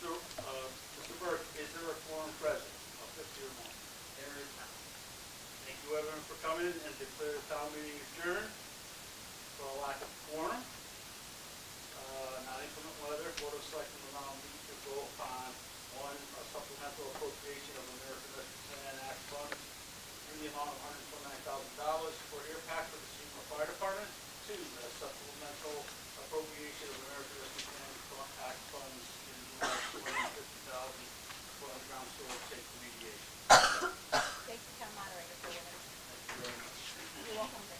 Mr. Burke, is there a quorum present of 50 or more? There is none. Thank you, everyone, for coming and declare the town meeting adjourned for a lack of quorum. Not inclement weather, Board of Selectmen will now meet to vote upon one, a supplemental appropriation of American Rescue Plan Act funds in the amount of $129,000 for air pack for the Seymour Fire Department. Two, a supplemental appropriation of American Rescue Plan Act funds in the amount of $250,000 for underground storage safe remediation. Thank you, Town Moderator, for your minutes. Thank you very much. You're welcome, Rick.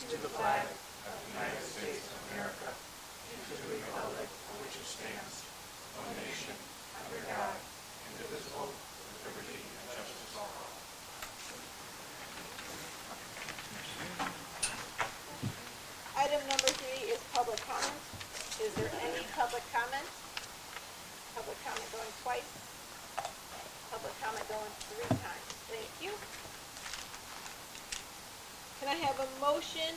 to the flag of the United States of America, and to the republic for which it stands, one nation, under God, indivisible, with liberty and justice for all. Item number 3 is public comment. Is there any public comment? Public comment going twice. Public comment going 3 times. Thank you. Can I have a motion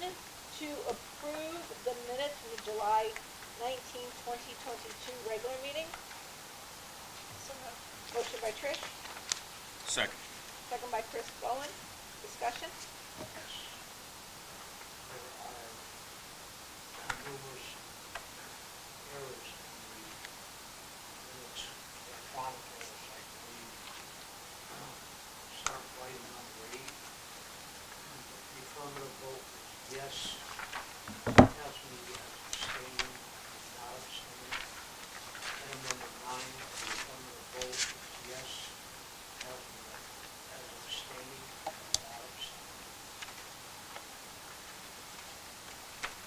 to approve the minutes from the July 19, 2022 regular meeting? Motion by Trish, Second. second by Chris Bowen. Discussion? Yes. There are numerous errors in the minutes, electronic errors, I believe. Start with item number 8. The affirmative vote is yes. Councilman abstaining, not abstaining. Item number 9, the affirmative vote is yes. Councilman as abstaining, not abstaining.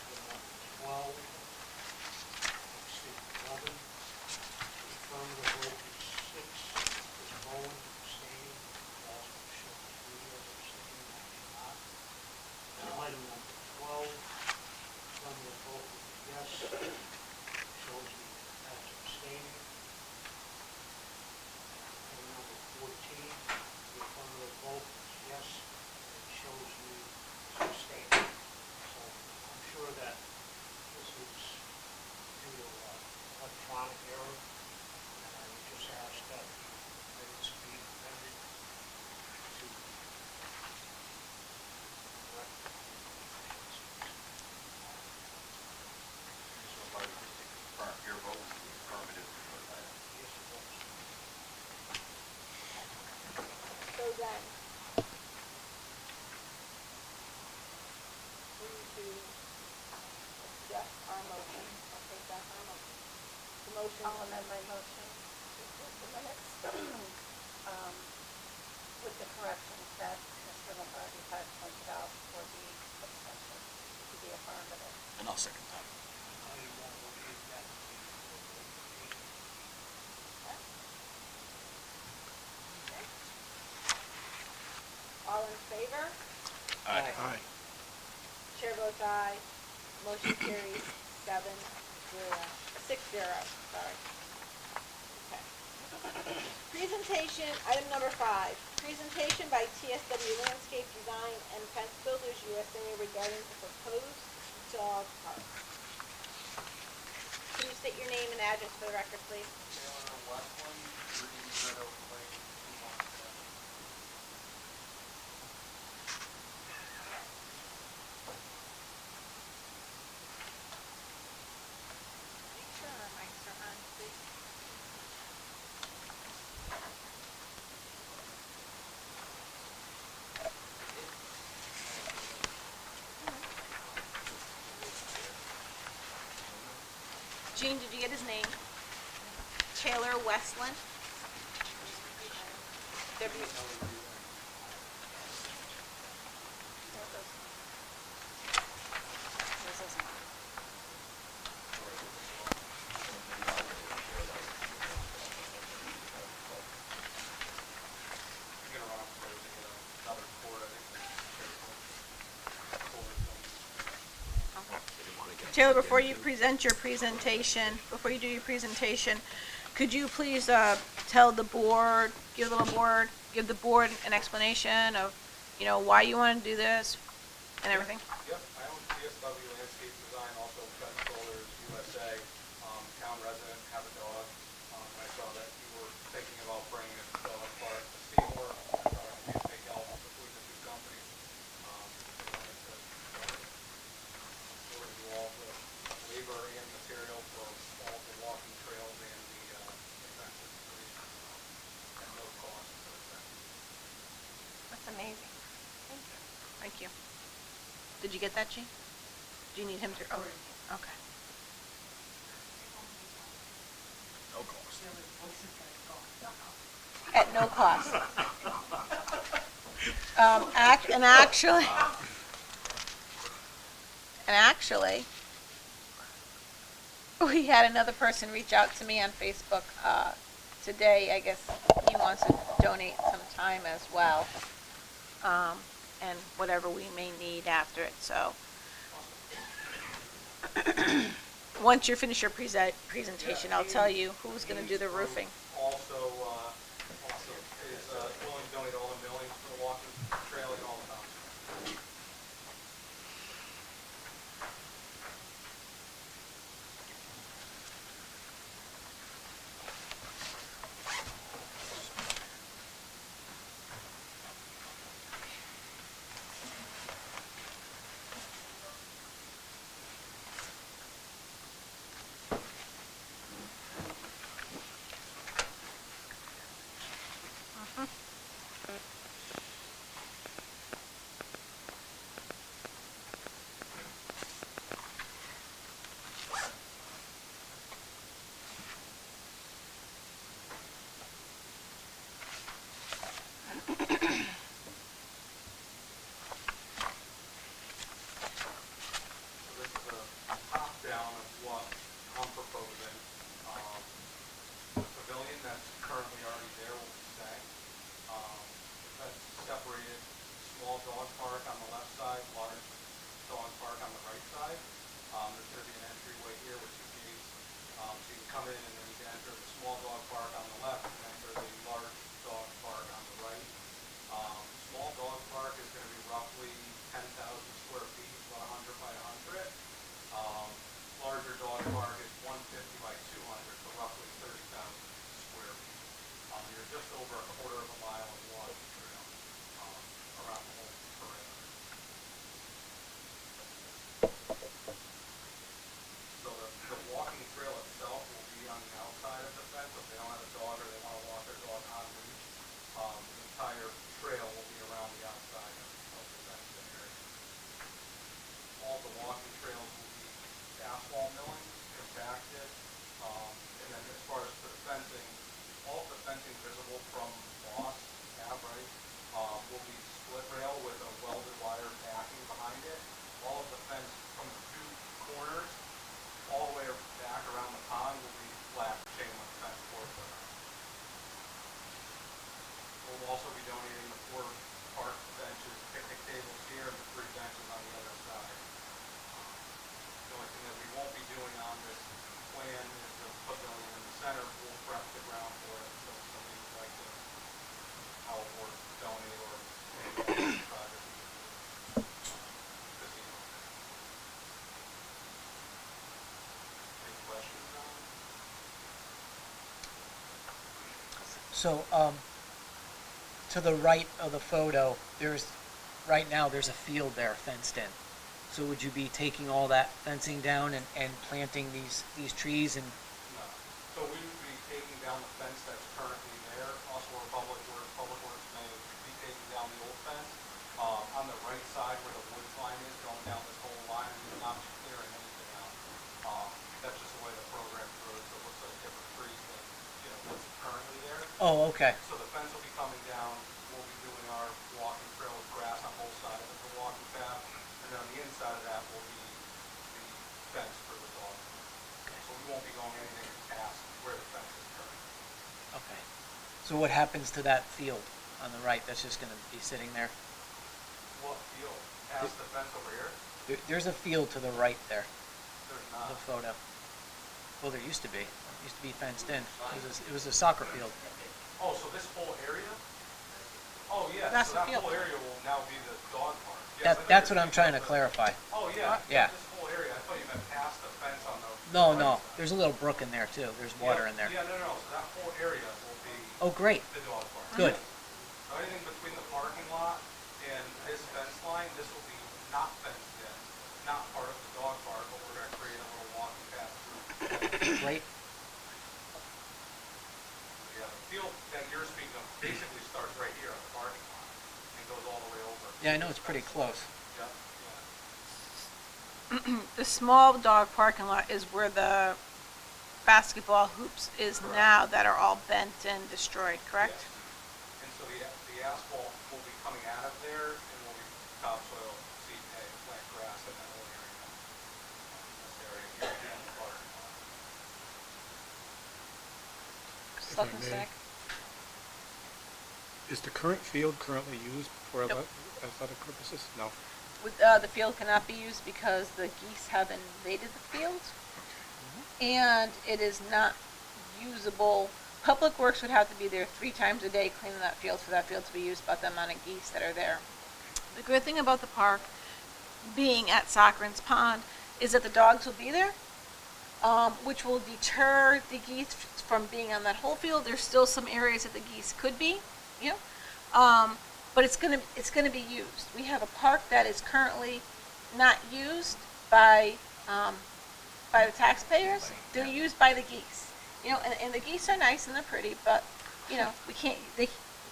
Item number 12, 11. The affirmative vote is 6. Chris Bowen abstaining. Also shows me as abstaining. I do not. Item number 12. Affirmative vote is yes. Shows me as abstaining. Item number 14. The affirmative vote is yes. It shows me as abstaining. So I'm sure that this is due to electronic error, and I would just ask that the minutes be amended to correct the So if I would just confirm, your vote was the affirmative for that. yes, it was. So then, we need to adjust our motion. I'll take that our motion. The motion. I'll amend my motion to approve the minutes, with the corrections that Mr. Lombardi had pointed out for the abstention to be affirmative. And I'll second that. I will leave that to the Okay. All in favor? Aye. Chair votes aye. Motion carries 6-0, sorry. Okay. Presentation, item number 5. Presentation by TSW Landscape Design and Fence Builders USA regarding the proposed dog park. Can you state your name and address for the record, please? Taylor Westland, 3 Red Oak Lane, Montana. Make sure our mics are on, please. Gene, did you get his name? Taylor Westland? W. This is mine. I'm gonna run upstairs and get another cord, I think there's Taylor, before you present your presentation, could you please tell the board, give the board an explanation of, why you want to do this and everything? Yep, I own TSW Landscape Design, also Fence Builders USA, town resident, have a dog. And I saw that you were thinking about bringing a dog park to Seymour. I thought it would be a big help between the two companies. I wanted to sort of do all the labor and material for all the walking trails and the fence installation at no cost to the fence. That's amazing. Thank you. Did you get that, Gene? Do you need him to? Oh, okay. No cost. At no cost. And actually, we had another person reach out to me on Facebook today. I guess he wants to donate some time as well, and whatever we may need after it. So once you finish your presentation, I'll tell you who's going to do the roofing. Also is willing to donate all the milling for the walking trail and all the time. So this is a top down of what I'm proposing. The pavilion that's currently already there will be staying. That's separated, small dog park on the left side, large dog park on the right side. There's going to be an entryway here with 2 gates. So you can come in and then you can enter the small dog park on the left and enter the large dog park on the right. Small dog park is going to be roughly 10,000 square feet, about 100 by 100. Larger dog park is 150 by 200, so roughly 30,000 square feet. You're just over a quarter of a mile of walking trail around the whole perimeter. So the walking trail itself will be on the outside of the fence. If they don't have a dog or they want to walk their dog on leash, the entire trail will be around the outside of the fenced area. All the walking trails will be asphalt milling, compacted, and then as far as for the fencing, all of the fencing visible from Moss Ave, right, will be split rail with a welded wire backing behind it. All of the fence from the 2 corners all the way back around the pond will be flat chain link fence 4-foot. We'll also be donating the 4 park benches, picnic tables here, and the 3 benches on the other side. The only thing that we won't be doing on this plan is the pavilion in the center. We'll prep the ground for it, so if somebody would like to help or donate or maybe project this evening. Any questions on it? So, to the right of the photo, right now, there's a field there fenced in. So would you be taking all that fencing down and planting these trees and? No. So we would be taking down the fence that's currently there. Also, our Public Works may be taking down the old fence. On the right side where the woods line is, going down this whole line, we will not be clearing anything out. That's just the way the program throws, so it looks like different trees than, what's currently there. Oh, okay. So the fence will be coming down. We'll be doing our walking trail with grass on both sides of the walking path. And then on the inside of that will be the fence for the dog. So we won't be going anything past where the fence is currently. Okay. So what happens to that field on the right? That's just going to be sitting there? What field? Past the fence over here? There's a field to the right there, There's in the not. photo. Well, there used to be. It used to be fenced in. It was a soccer field. Oh, so this whole area? Oh, yeah. That's So the that field. whole area will now be the dog park. Yes, I thought That's you what I'm meant trying to the- clarify. Oh, yeah. Yeah. This whole area. I thought you meant past the fence on the. No, right no. side. There's a little brook in there too. There's water Yeah, in there. Yeah, no. So that whole area will be Oh, great. the dog park. Good. So anything between the parking lot and this fence line, this will be not fenced in, not part of the dog park, but we're gonna create a little walking path through. Great. Yeah, the field that you're speaking of basically starts right here on the parking lot and goes all the way over. Yeah, I know it's pretty close. Yeah, The small dog parking lot is where the basketball hoops is Correct. now that are all bent and destroyed, correct? Yes. And so the asphalt will be coming out of there and will be topsoil, seed hay, plant grass in that whole area. Selectman may. Stack? Is the current field currently used for Nope. athletic purposes? No. The field cannot be used because the geese have invaded the field, and it is not usable. Public Works would have to be there 3 times a day cleaning that field for that field to be used by the amount of geese that are there. The good thing about the park being at Soccer's Pond is that the dogs will be there, which will deter the geese from being on that whole field. There's still some areas that the geese could be, you know, but it's gonna be used. We have a park that is currently not used by the taxpayers. They're used by the geese, you know, and the geese are nice and they're pretty, but you know,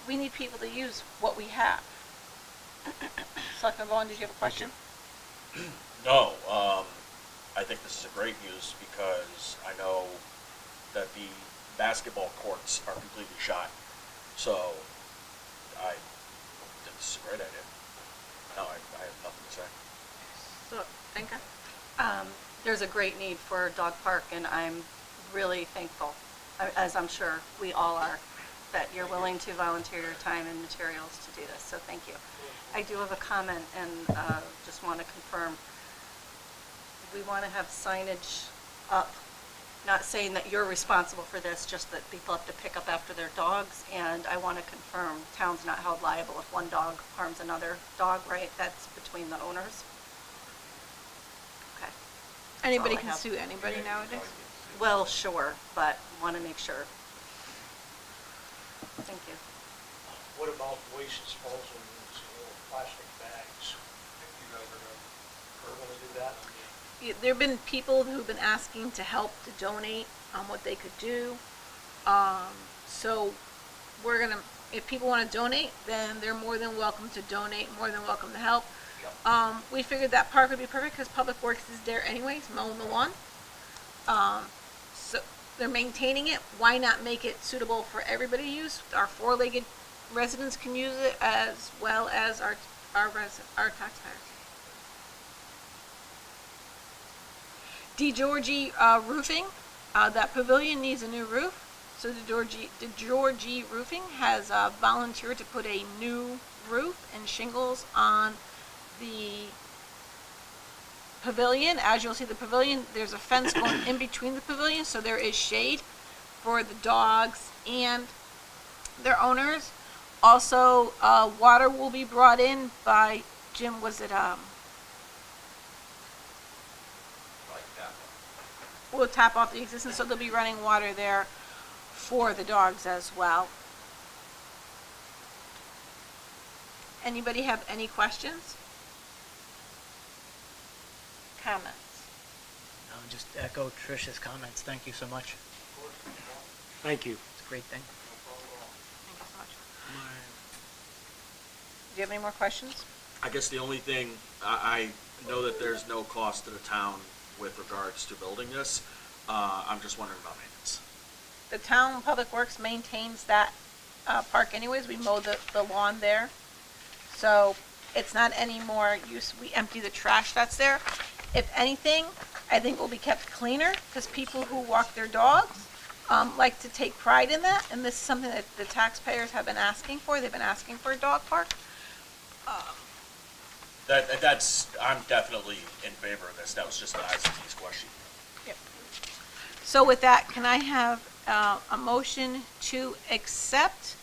we need people to use what we have. Selectman Bowen, did you have a question? No, I think this is a great use because I know that the basketball courts are completely shot. So I think this is a great idea. No, I have nothing to say. So, Benka? There's a great need for a dog park, and I'm really thankful, as I'm sure we all are, that you're willing to volunteer your time and materials to do this, so thank you. I do have a comment, and just want to confirm, we want to have signage up, not saying that you're responsible for this, just that people have to pick up after their dogs, and I want to confirm, town's not held liable if one dog harms another dog, right? That's between the owners? Okay. Anybody I can have. sue anybody nowadays? Well, sure, but want to make sure. Thank you. What about waste disposal, use, plastic bags? If you guys are gonna do that? There have been people who've been asking to help to donate on what they could do. So we're gonna, if people want to donate, then they're more than welcome to donate, more than welcome to help. We figured that park would be perfect because Public Works is there anyways, mowing the lawn. So they're maintaining it. Why not make it suitable for everybody to use? Our 4-legged residents can use it as well as our taxpayers. DeGiorgi Roofing, that pavilion needs a new roof. So DeGiorgi Roofing has volunteered to put a new roof and shingles on the pavilion. As you'll see the pavilion, there's a fence going in between the pavilion, so there is shade for the dogs and their owners. Also, water will be brought in by, Jim, was it, Like that. we'll tap off the existing, so there'll be running water there for the dogs as well. Anybody have any questions? Comments? No, just echo Trish's comments. Thank you so much. Thank you. It's a great thing. Thank you so much. Do you have any more questions? I guess the only thing, I know that there's no cost to the town with regards to building this. I'm just wondering about maintenance. The town Public Works maintains that park anyways. We mow the lawn there. So it's not any more use. We empty the trash that's there. If anything, I think it will be kept cleaner because people who walk their dogs like to take pride in that. And this is something that the taxpayers have been asking for. They've been asking for a dog park. I'm definitely in favor of this. That was just an ICT's question. So with that, can I have a motion to accept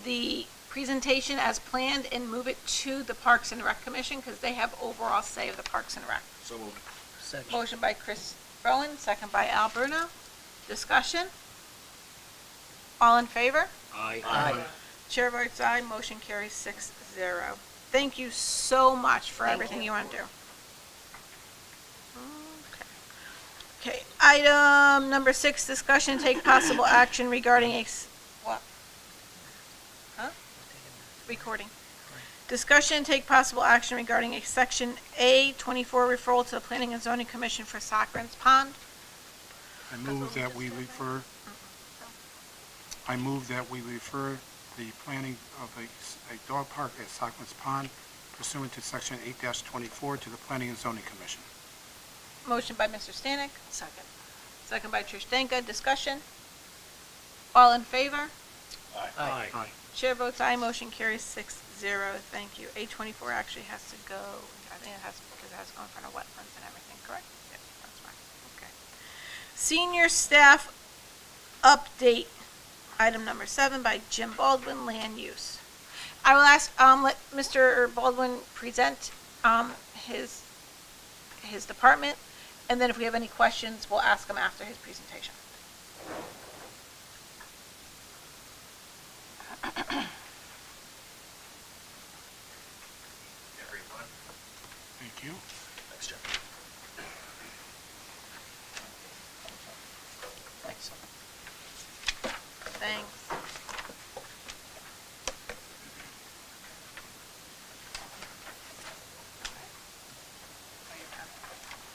the presentation as planned and move it to the Parks and Rec Commission because they have overall say of the Parks and Rec? So moved. Second. Motion by Chris Bowen, second by Al Bruno. Discussion? All in favor? Aye. Chair votes aye, motion carries 6-0. Thank you so much for everything you want to do. Okay, item number 6, discussion, take possible action regarding what? Huh? Recording. Discussion, take possible action regarding a Section A-24 referral to the Planning and Zoning Commission for Soccer's Pond. I move that we refer the planning of a dog park at Sockman's Pond pursuant to Section 8-24 to the Planning and Zoning Commission. Motion by Mr. Stanek, Second. second by Trish Danka. Discussion? All in favor? Aye. Aye. Chair votes aye, motion carries 6-0. Thank you. A24 actually has to go, I think it has, because it has to go in front of wetlands and everything, correct? Yes, that's fine, okay. Senior staff update, item number 7 by Jim Baldwin, land use. I will ask, let Mr. Baldwin present, his department, and then if we have any questions, we'll ask him after his presentation. Everyone. Thank you. Thanks, Jeff. Thanks. Thanks.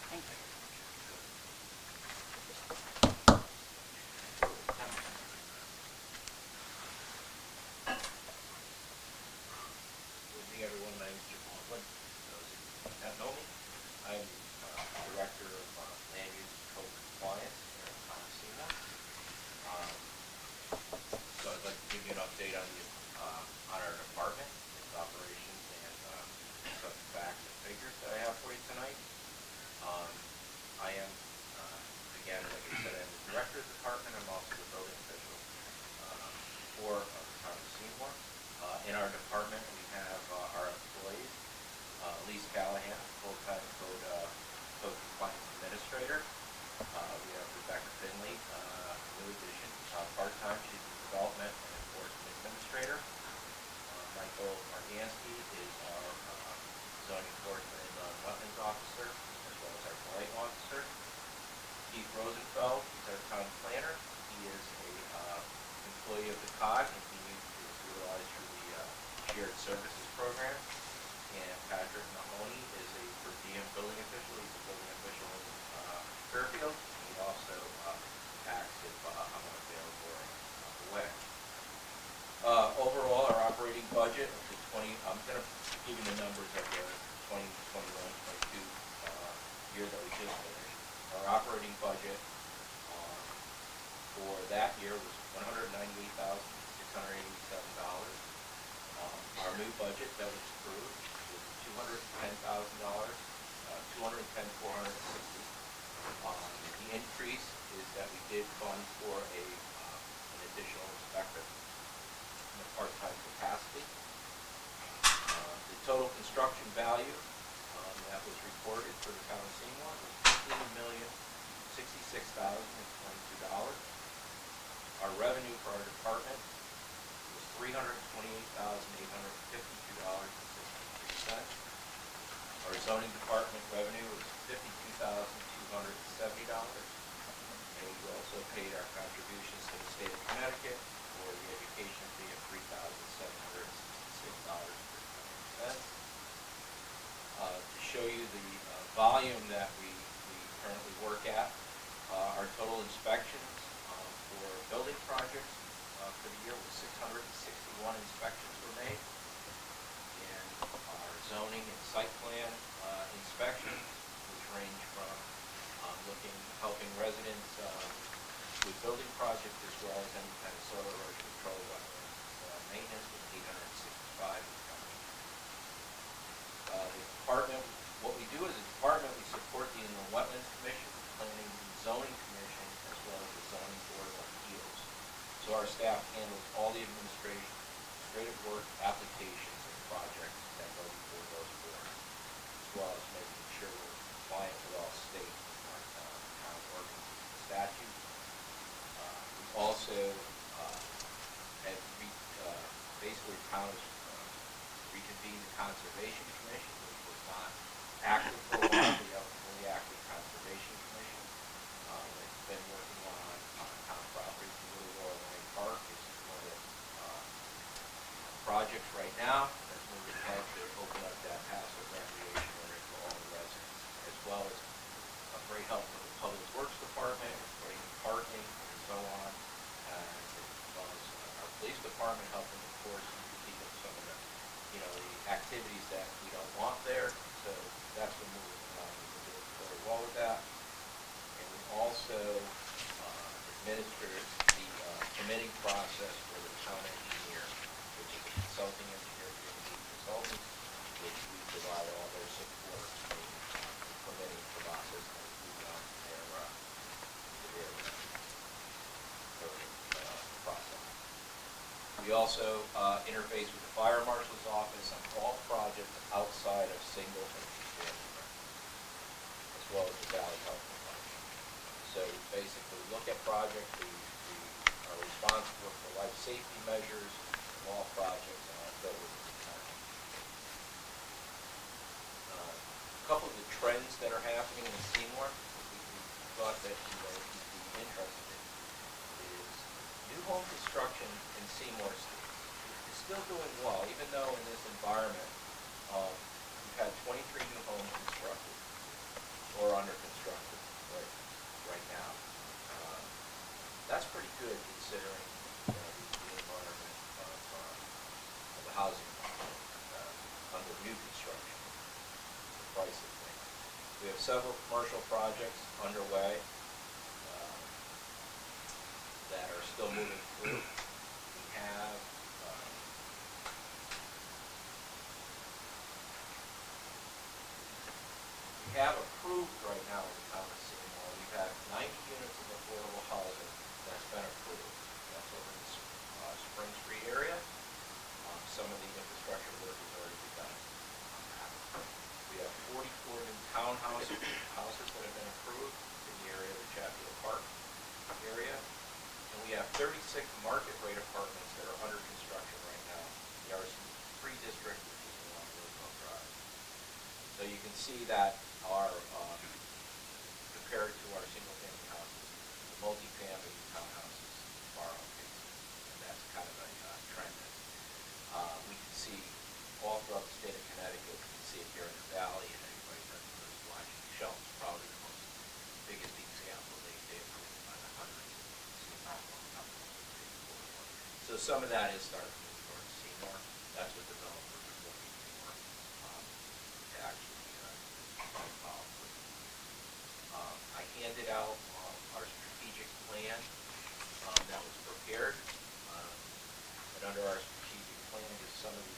Thank you. Good evening, everyone. My name is Jim Baldwin. Those of you who don't know me, I'm Director of Land Use and Code Compliance here in Town of Seymour. So I'd like to give you an update on our department, its operations, and some facts and figures that I have for you tonight. I am, again, like I said, I'm the Director of the department. I'm also the building official for the Town of Seymour. In our department, we have our employees, Lise Callahan, full-time code compliance administrator. We have Rebecca Finley, new addition, part-time, she's the development and enforcement administrator. Michael Margansky is our zoning enforcement and wetlands officer, as well as our blight officer. Keith Rosenfeld is our town planner. He is a employee of the COG, and he is utilized through the shared services program. And Patrick Mahoney is a per diem building official. He's a building official in Fairfield. He also acts if I'm unavailable or away. Overall, our operating budget of the I'm going to give you the numbers of the 2021-22 year that we just finished. Our operating budget for that year was $198,687. Our new budget that was approved was $210,000, $210,460. The increase is that we did fund for an additional inspector in a part-time capacity. The total construction value that was reported for the town of Seymour was $15,066,022. Our revenue for our department was $328,852.63. Our zoning department revenue was $52,270. And we also paid our contributions to the state of Connecticut for the education fee of $3,766.20. To show you the volume that we currently work at, our total inspections for building projects for the year was 661 inspections were made. And our zoning and site plan inspections, which range from helping residents with building projects as well as any kind of soil erosion control, wetlands maintenance, was 865 inspections. The department, what we do as a department, we support the Inland Wetlands Commission, Planning and Zoning Commission, as well as the Zoning Board of Appeals. So our staff handles all the administrative work, applications, and projects that go before those boards, as well as making sure we're compliant with all state and town ordinances and statutes. We also basically town has reconvened the Conservation Commission, which was not active for a while. We have a fully active Conservation Commission that's been working on town properties in Little Laurel Lane Park. This is one of the projects right now that's moving ahead to open up that passive recreation area for all the residents, as well as a great help from the Public Works Department, bringing parking and so on, as well as our police department helping enforce and keep up some of the, the activities that we don't want there. So that's been moving along. We're doing very well with that. And we also permitting process for the town engineer, which is a consulting engineer, P&Z Consultants, which we provide all their support in the permitting process and we run their process. We also interface with the fire marshal's office on all projects outside of single and two-family rentals, as well as the Valley Health Department. So basically, look at projects, we are responsible for life safety measures of all projects in our buildings in town. A couple of the trends that are happening in Seymour, we thought that you'd be interested in, is new home construction in Seymour is still doing well, even though in this environment, we've had 23 new homes constructed or under construction right now. That's pretty good considering the environment of the housing market under new construction, the price of things. We have several commercial projects underway that are still moving through. We have approved right now in the town of Seymour, we've had 90 units of affordable housing that's been approved. That's over in the Spring Street area. Some of the infrastructure work has already begun on that. We have 44 new townhouses that have been approved in the area of the Chatfield Park area. And we have 36 market rate apartments that are under construction right now in the RC3 district, which is along Roosevelt Drive. So you can see that our, compared to our single-family houses, the multifamily townhouses far outpace, and that's kind of a trend that we can see all throughout the state of Connecticut. We can see it here in the valley, and anybody that's watching Shell is probably the biggest example. They approved by the hundreds. So some of that is starting to move towards Seymour. That's what developers are looking for to actually follow through. I handed out our strategic plan that was prepared. And under our strategic plan is some of the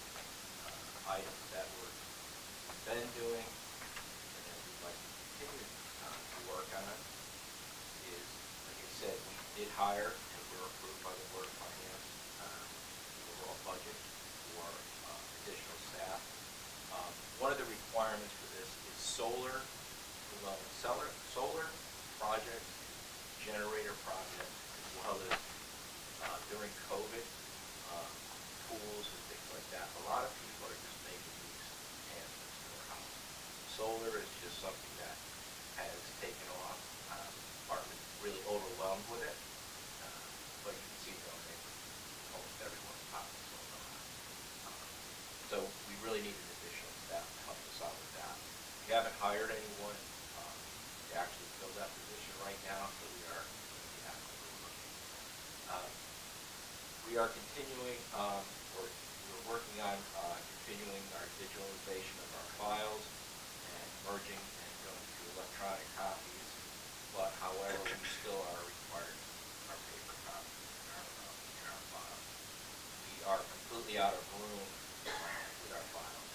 items that we've been doing and that we'd like to continue to work on is, like I said, we did hire and we were approved by the Board of Finance the overall budget for additional staff. One of the requirements for this is solar projects, generator projects, as well as during COVID, pools and things like that. A lot of people are just making these enhancements to their house. Solar is just something that has taken off. Apartments really overwhelmed with it, but you can see it on almost everyone's house. So we really need an additional staff to help us out with that. We haven't hired anyone to actually fill that position right now, so we are actively looking. We are continuing, we're working on continuing our digitalization of our files and merging and going to electronic copies, but however, we still are required to keep our paper copies in our files. We are completely out of room with our files.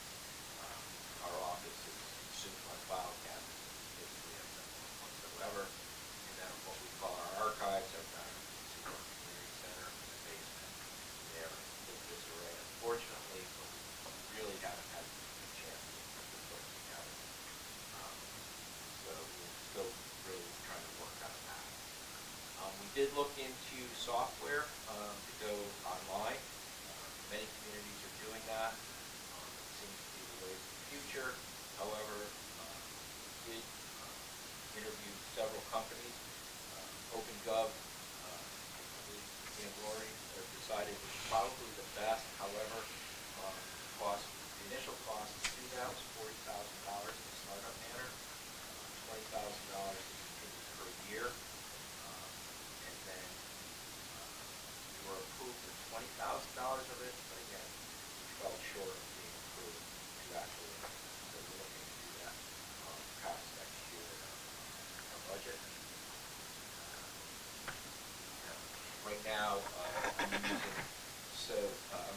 Our office is consumed by file cabinets, basically have no room whatsoever. And then what we call our archives are down in the community center in the basement. They're in disarray, unfortunately, but we really haven't had a chance to put them together. So we're still really trying to work on that. We did look into software to go online. Many communities are doing that. It seems to be the way of the future. However, we did interview several companies. OpenGov, I believe, and Rory have decided it was probably the best. However, the initial cost to do that was $40,000 in the startup manner, $20,000 to continue per year, and then we were approved for $20,000 of it, but again, we fell short of being approved to actually implement. So we're looking to do that perhaps next year in our budget. Right now, I'm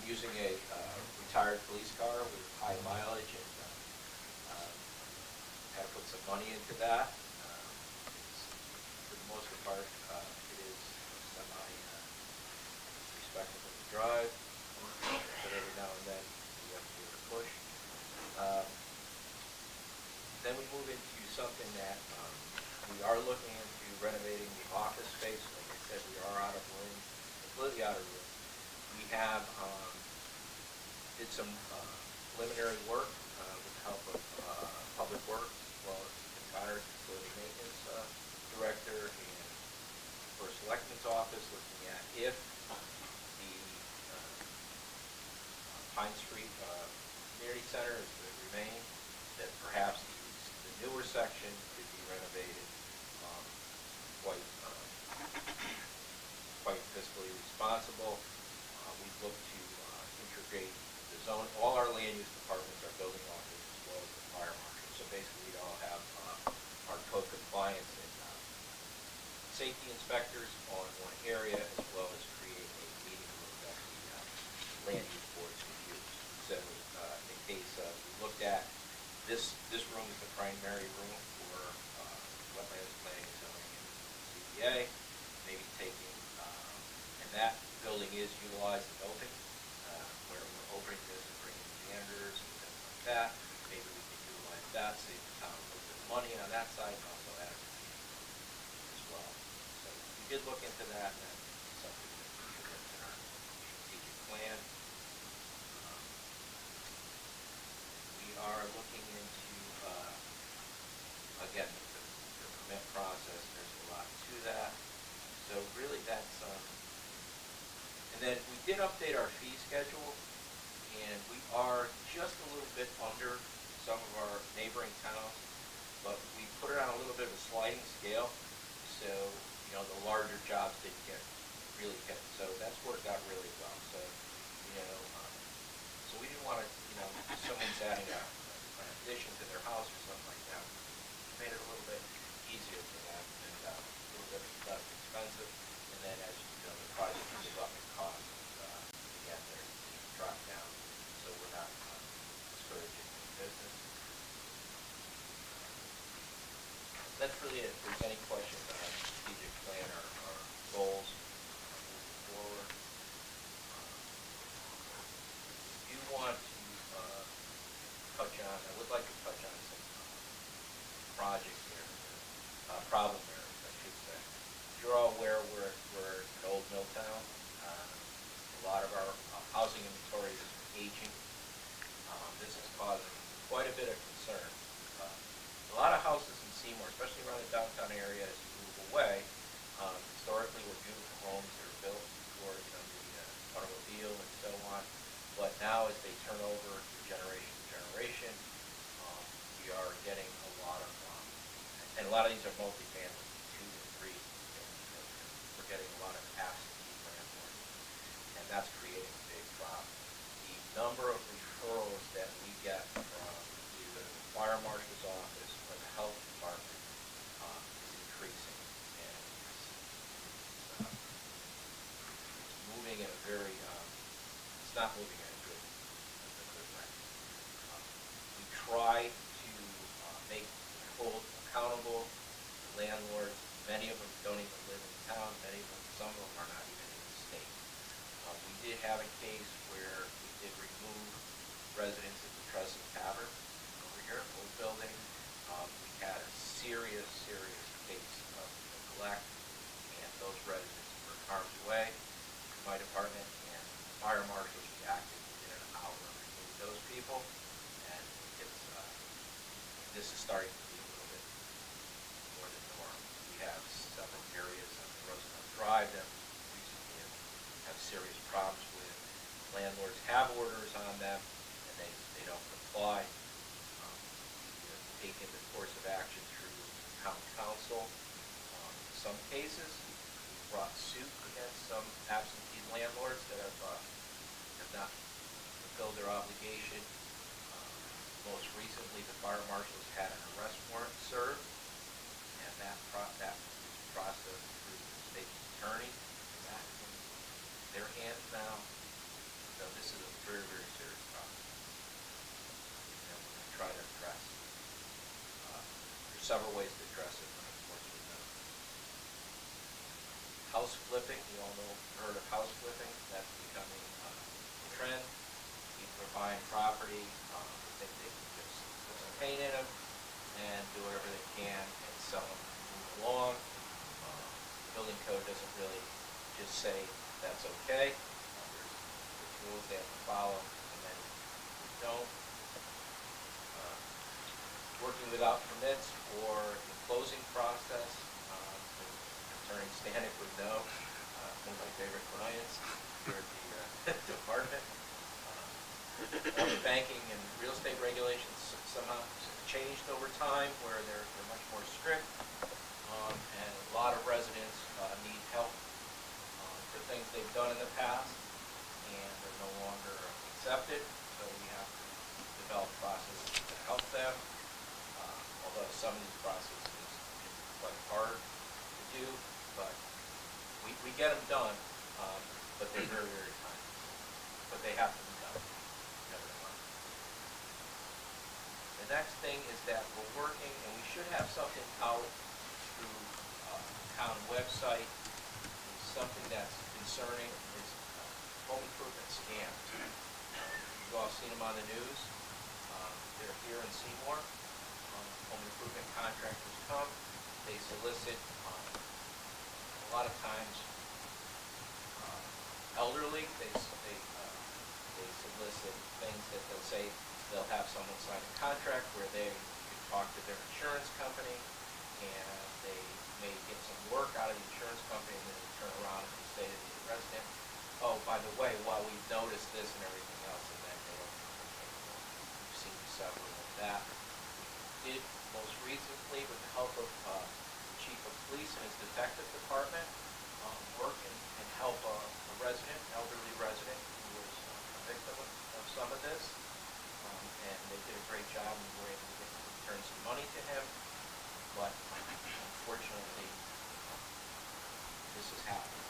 using a retired police car with high mileage, and had to put some money into that. For the most part, it is semi-respectable to drive, but every now and then you have to give it a push. Um, Then we move into something that we are looking into renovating the office space. Like I said, we are out of room, completely out of room. We have did some preliminary work with the help of Public Works, as well as retired facility maintenance director, and for Selectmen's office, looking at if the Pine Street Community Center is going to remain, that perhaps the newer section could be renovated quite quite fiscally responsible. We've looked to integrate the zone. All our land use departments are building office as well as the fire marshal. So basically, we'd all have our code compliance and safety inspectors on one area, as well as create a meeting room that the land use boards can use. So in case we looked at this room is the primary room for wetlands planning, zoning, and CPA. Maybe taking, and that building is utilized as open, where we're opening this and bringing janitors and things like that. Maybe we can utilize that, save the town a little bit of money on that side, and also add a meeting room as well. So we did look into that, and that's something that we should look in our strategic plan. We are looking into, again, the permit process. There's a lot to that. So really that's, and then we did update our fee schedule, and we are just a little bit under some of our neighboring towns, but we put it on a little bit of a sliding scale, so, the larger jobs didn't get really hit. So that's worked out really well. So, so we didn't want to, if someone's adding an addition to their house or something like that, we made it a little bit easier for them and a little bit less expensive. And then as the project goes up in cost, again, they're drop down, so we're not discouraging any business. That's really it. If there's any questions on our strategic plan or goals moving forward. If you want to touch on, I would like to touch on some project areas, problem areas, I should say. You're all aware we're an old mill town. A lot of our housing inventory is aging. This is causing quite a bit of concern. A lot of houses in Seymour, especially around the downtown area, as you move away, historically were beautiful homes that were built before the automobile and so on. But now as they turn over generation to generation, we are getting a lot of, and a lot of these are multifamily, 2 to 3. We're getting a lot of absentee landlords, and that's creating a big problem. The number of referrals that we get from either the fire marshal's office or the health department is increasing, and it's moving in a very, it's not moving in a good way. We try to hold accountable landlords. Many of them don't even live in town. Some of them are not even in the state. We did have a case where we did remove residents at the Trestle Tavern over here, old building. We had a serious case of neglect, and those residents were in harm's way. My department and fire marshals reacted within an hour and removed those people, and it's this is starting to be a little bit more the norm. We have several areas on Roosevelt Drive that recently have serious problems with. Landlords have orders on them, and they don't comply. We have taken the course of action through town several ways to address it, but unfortunately no. House flipping, you all know, heard of house flipping, that's becoming a trend. People are buying property, they think they can just put some paint in them and do whatever they can and sell them, move along. Building code doesn't really just say that's okay. There's rules they have to follow, and then if you don't. Working without permits or the closing process, Attorney Stanek would know, one of my favorite clients here at the department. All the banking and real estate regulations somehow changed over time where they're much more strict, and a lot of residents need help for things they've done in the past, and they're no longer accepted, so we have to develop processes to help them. Although some of these processes can be quite hard to do, but we get them done, but they're very, very time. But they have to be done, nevertheless. The next thing is that we're working, and we should have something out through town website. It's something that's concerning is home improvement scams. You've all seen them on the news. They're here in Seymour. Home improvement contractors come, they solicit, a lot of times, elderly, they solicit things that they'll say they'll have someone sign a contract where they can talk to their insurance company, and they may get some work out of the insurance company, and then they turn around and say to the resident, oh, by the way, well, we've noticed this and everything else, and then they don't communicate anymore. We've seen several of that. We did most recently, with the help of the chief of police and his detective department, work and help a resident, elderly resident, who was a victim of some of this. And they did a great job, and we were able to return some money to him. But unfortunately, this is happening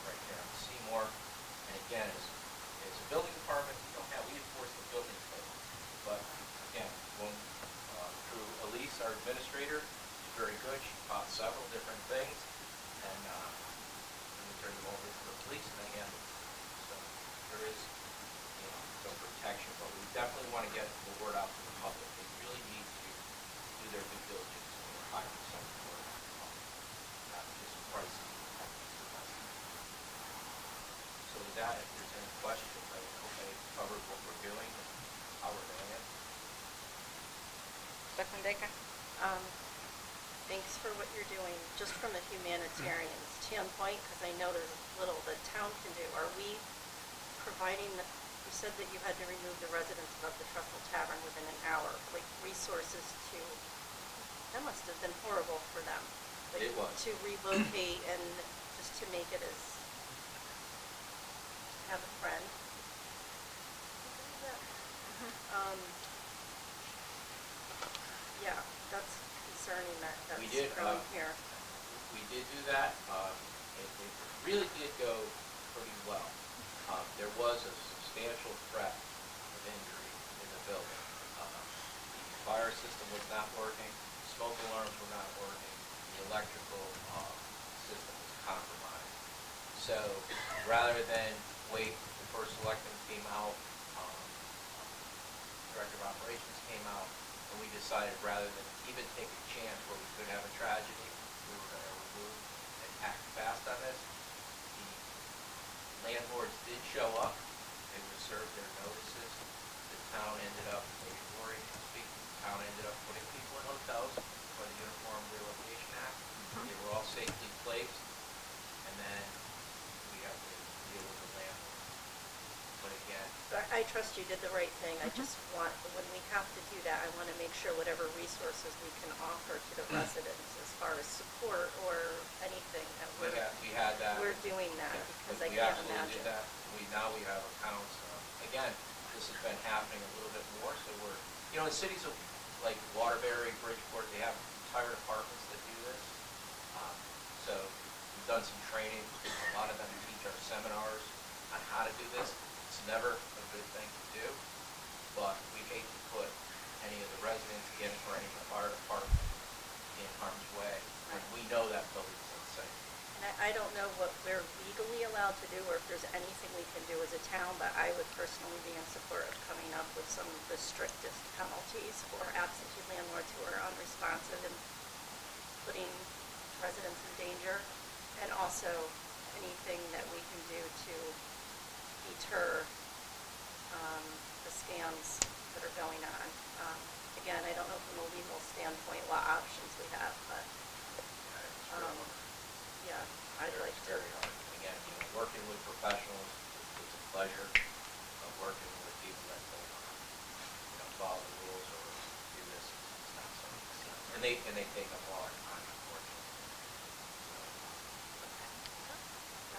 right here in Seymour. And again, as a building department, we enforce the building code. But again, through Elise, our administrator, she's very good. She caught several different things, and we turned them over to the police, and they handled it. So there is, some protection, but we definitely want to get the word out to the public. They really need to do their due diligence when they're hiring someone for not just pricing. So with that, if there's any questions, I hope I covered what we're doing and how we're doing it. Selectman Baker? Thanks for what you're doing, just from a humanitarian standpoint, because I know there's little the town can do. Are we providing, you said that you had to remove the residents of the Truffle Tavern within an hour, like resources to, that must have been horrible for them. Like, It was. to relocate and just to make it as, have a friend. Yeah, that's concerning that that's We did, growing here. We did do that. It really did go pretty well. There was a substantial threat of injury in the building. The fire system was not working, smoke alarms were not working, the electrical system was compromised. So rather than wait, the first selectman came out, director of operations came out, and we decided rather than even take a chance where we could have a tragedy, we were going to remove and act fast on this. The landlords did show up. They were served their notices. The town ended up, maybe Lori can speak, the town ended up putting people in hotels for the Uniform Relocation Act. They were all safely placed, and then we have to deal with the landlord. But again, I trust you did the right thing. I just want, when we have to do that, I want to make sure whatever resources we can offer to the residents as far as support or anything that we had that. we're doing that, Yeah, because I we can't absolutely imagine. did that. Now we have accounts. Again, this has been happening a little bit more, so we're, in cities like Waterbury, Bridgeport, they have entire departments that do this. So we've done some training. A lot of them teach our seminars on how to do this. It's never a good thing to do, but we hate to put any of the residents in or any of our department in harm's way, when we know that building's unsafe. And I don't know what we're legally allowed to do, or if there's anything we can do as a town, but I would personally be in support of coming up with some of the strictest penalties for absentee landlords who are unresponsive and putting residents in danger, and also anything that we can do to deter the scams that are going on. Again, I don't know from a legal standpoint what options we have, but yeah, I'd like to. Very hard. Again, working with professionals, it's a pleasure of working with people that don't, follow the rules or do this. It's not something that's not. And they take up all our time, unfortunately.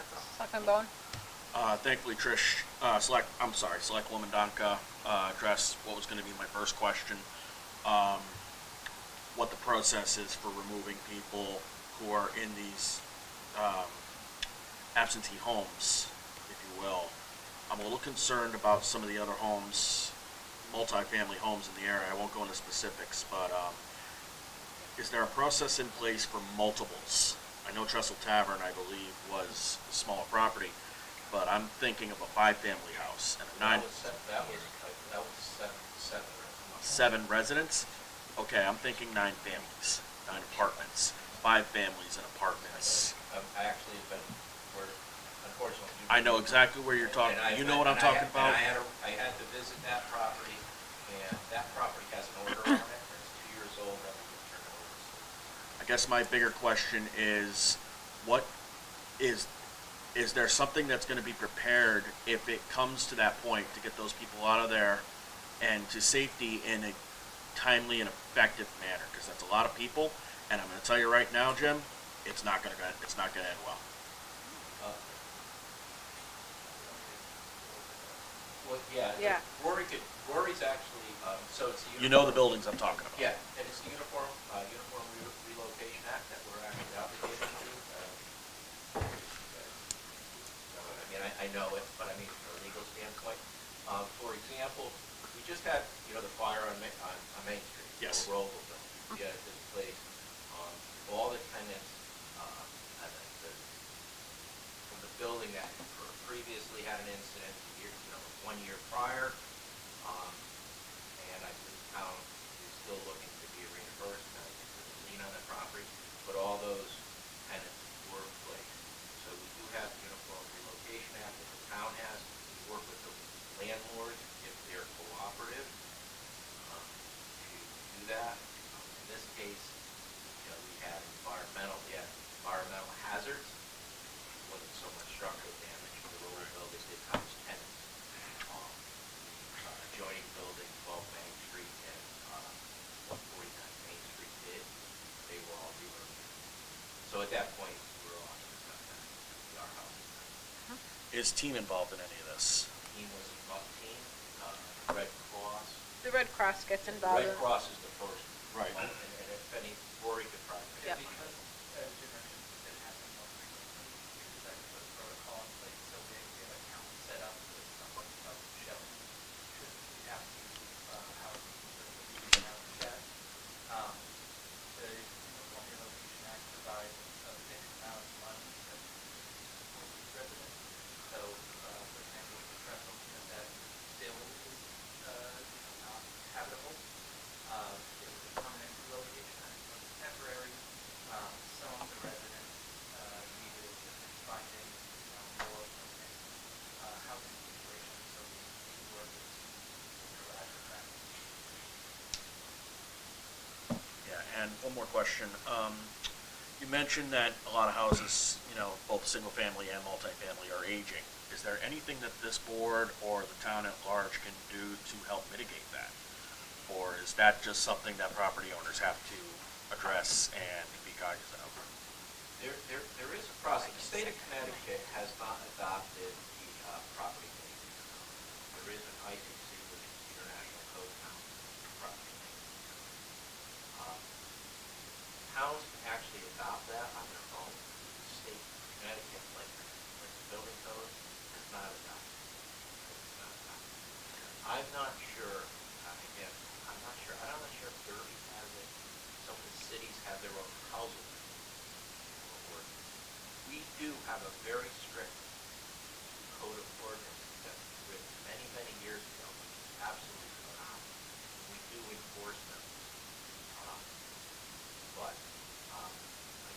That's all. Selectman Bone? Thankfully, Trish, Selectwoman Donka, addressed what was gonna be my first question. What the process is for removing people who are in these, absentee homes, if you will. I'm a little concerned about some of the other homes, multifamily homes in the area. I won't go into specifics, but, is there a process in place for multiples? I know Trestle Tavern, I believe, was a smaller property, but I'm thinking of a 5-family house and a That was seven. 7 residents? Okay, I'm thinking 9 families, 9 apartments, 5 families and apartments. I actually have been, where, unfortunately. I know exactly where you're talking, you know what I'm talking about? I had to visit that property, and that property has an order on it, and it's 2 years old, that we can turn it over. I guess my bigger question is, what is there something that's gonna be prepared if it comes to that point to get those people out of there and to safety in a timely and effective manner? Because that's a lot of people, and I'm gonna tell you right now, Jim, it's not gonna end well. Well, yeah. Yeah. Rory's actually, so it's the. You know the buildings I'm talking about. Yeah, and it's the Uniform Relocation Act that we're actually obligated to. I know it, but I mean, from a legal standpoint. For example, we just had, the fire on Main Street. Yes. The Roval building. We had this place, all the tenants, from the building that previously had an incident 1 year prior, and I believe the town is still looking to be reimbursed, there's a lien on the property, but all those tenants were placed. So we do have the Uniform Relocation Act that the town has. We work with the landlords if they're cooperative to do that. In this case, we had environmental hazards. It wasn't so much structural damage. The Roval building did house tenants. Adjoining building, 12 Main Street and 149 Main Street did. They were all relocated. So at that point, we were all discussing that. Our house. Is team involved in any of this? Team was a rough team. Red Cross. The Red Cross gets The involved. Red Cross is the first. Right. one, and if any, Rory could probably. Yep. Because, as you mentioned, it happened more frequently, we decided to put a protocol in place, so we have an account set up with someone of Shelley. Should we have to, housing, so we have that. The Uniform Relocation Act provides a fixed amount of money that for each resident. So, for example, the Trestle, because that building is, not habitable, it was a permanent relocation, and it was temporary. Some of the residents needed finding more permanent housing situations, so we worked with the to provide for that. Yeah, and one more question. You mentioned that a lot of houses, both single-family and multifamily are aging. Is there anything that this board or the town at large can do to help mitigate that? Or is that just something that property owners have to address and be cognizant of? There is a process. The state of Connecticut has not adopted the property maintenance code. There is an ICC, which is the International Code Council for Property Maintenance. Towns can actually adopt that on their own. The state of Connecticut, like the building code, has not adopted it. I'm not sure, again, I'm not sure if Derby has it. Some of the cities have their own housing ordinance. We do have a very strict code of ordinance that was written many, many years ago, which is absolutely phenomenal. We do enforce them. Um, But,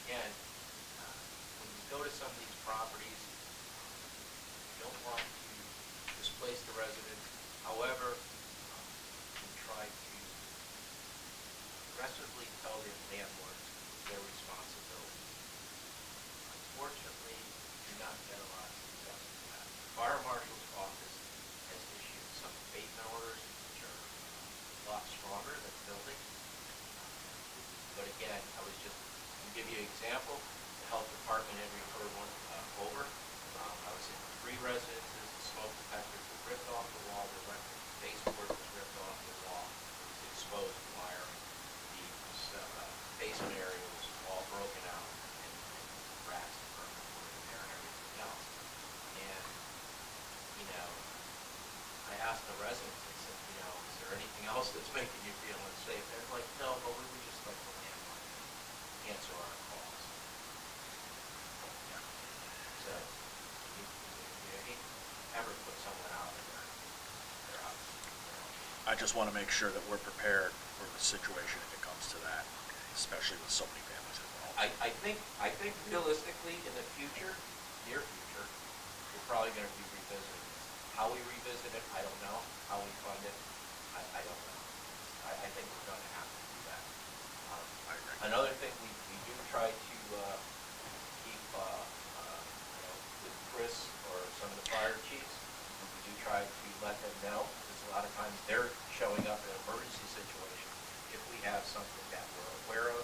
again, when you go to some of these properties, you don't want to displace the residents. However, we try to aggressively tell the landlords their responsibility. Unfortunately, we do not get a lot of success with that. The fire marshal's office has issued some abatement orders, which are a lot stronger than building. But again, I was just, to give you an example, the health department had referred one over. I was in 3 residences, the smoke detectors were ripped off the wall, the electric baseboard was ripped off the wall, it was exposed wiring. The basement area was all broken out, and rats and vermin were in there and everything else. And, you know, I asked the residents, I said, you know, is there anything else that's making you feel unsafe? They're like, no, but we would just like the landlord to answer our calls. Yeah. So, you ever put someone out in their house. I just want to make sure that we're prepared for the situation if it comes to that, especially with so many families involved. I think realistically, in the future, near future, we're probably going to be revisiting this. How we revisit it, I don't know. How we fund it, I don't know. I think we're going to have to do that. I agree. Another thing, we do try to keep, you know, with Chris or some of the fire chiefs, we do try to let them know, because a lot of times they're showing up in an emergency situation if we have something that we're aware of,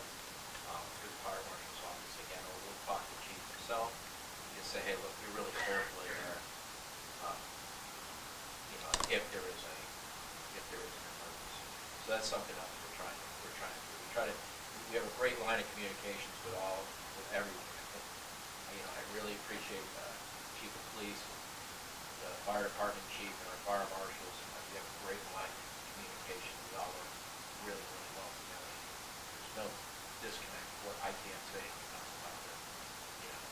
through the fire marshal's office again, or we'll talk to the chief himself, and just say, hey, look, be really careful there, you know, if there is an emergency. So that's something else we're trying to do. We have a great line of communications with everyone. You know, I really appreciate chief of police, the fire department chief, and our fire marshals. We have a great line of communication. We all work really, really well together. There's no disconnect. What I can't say enough about it. You know,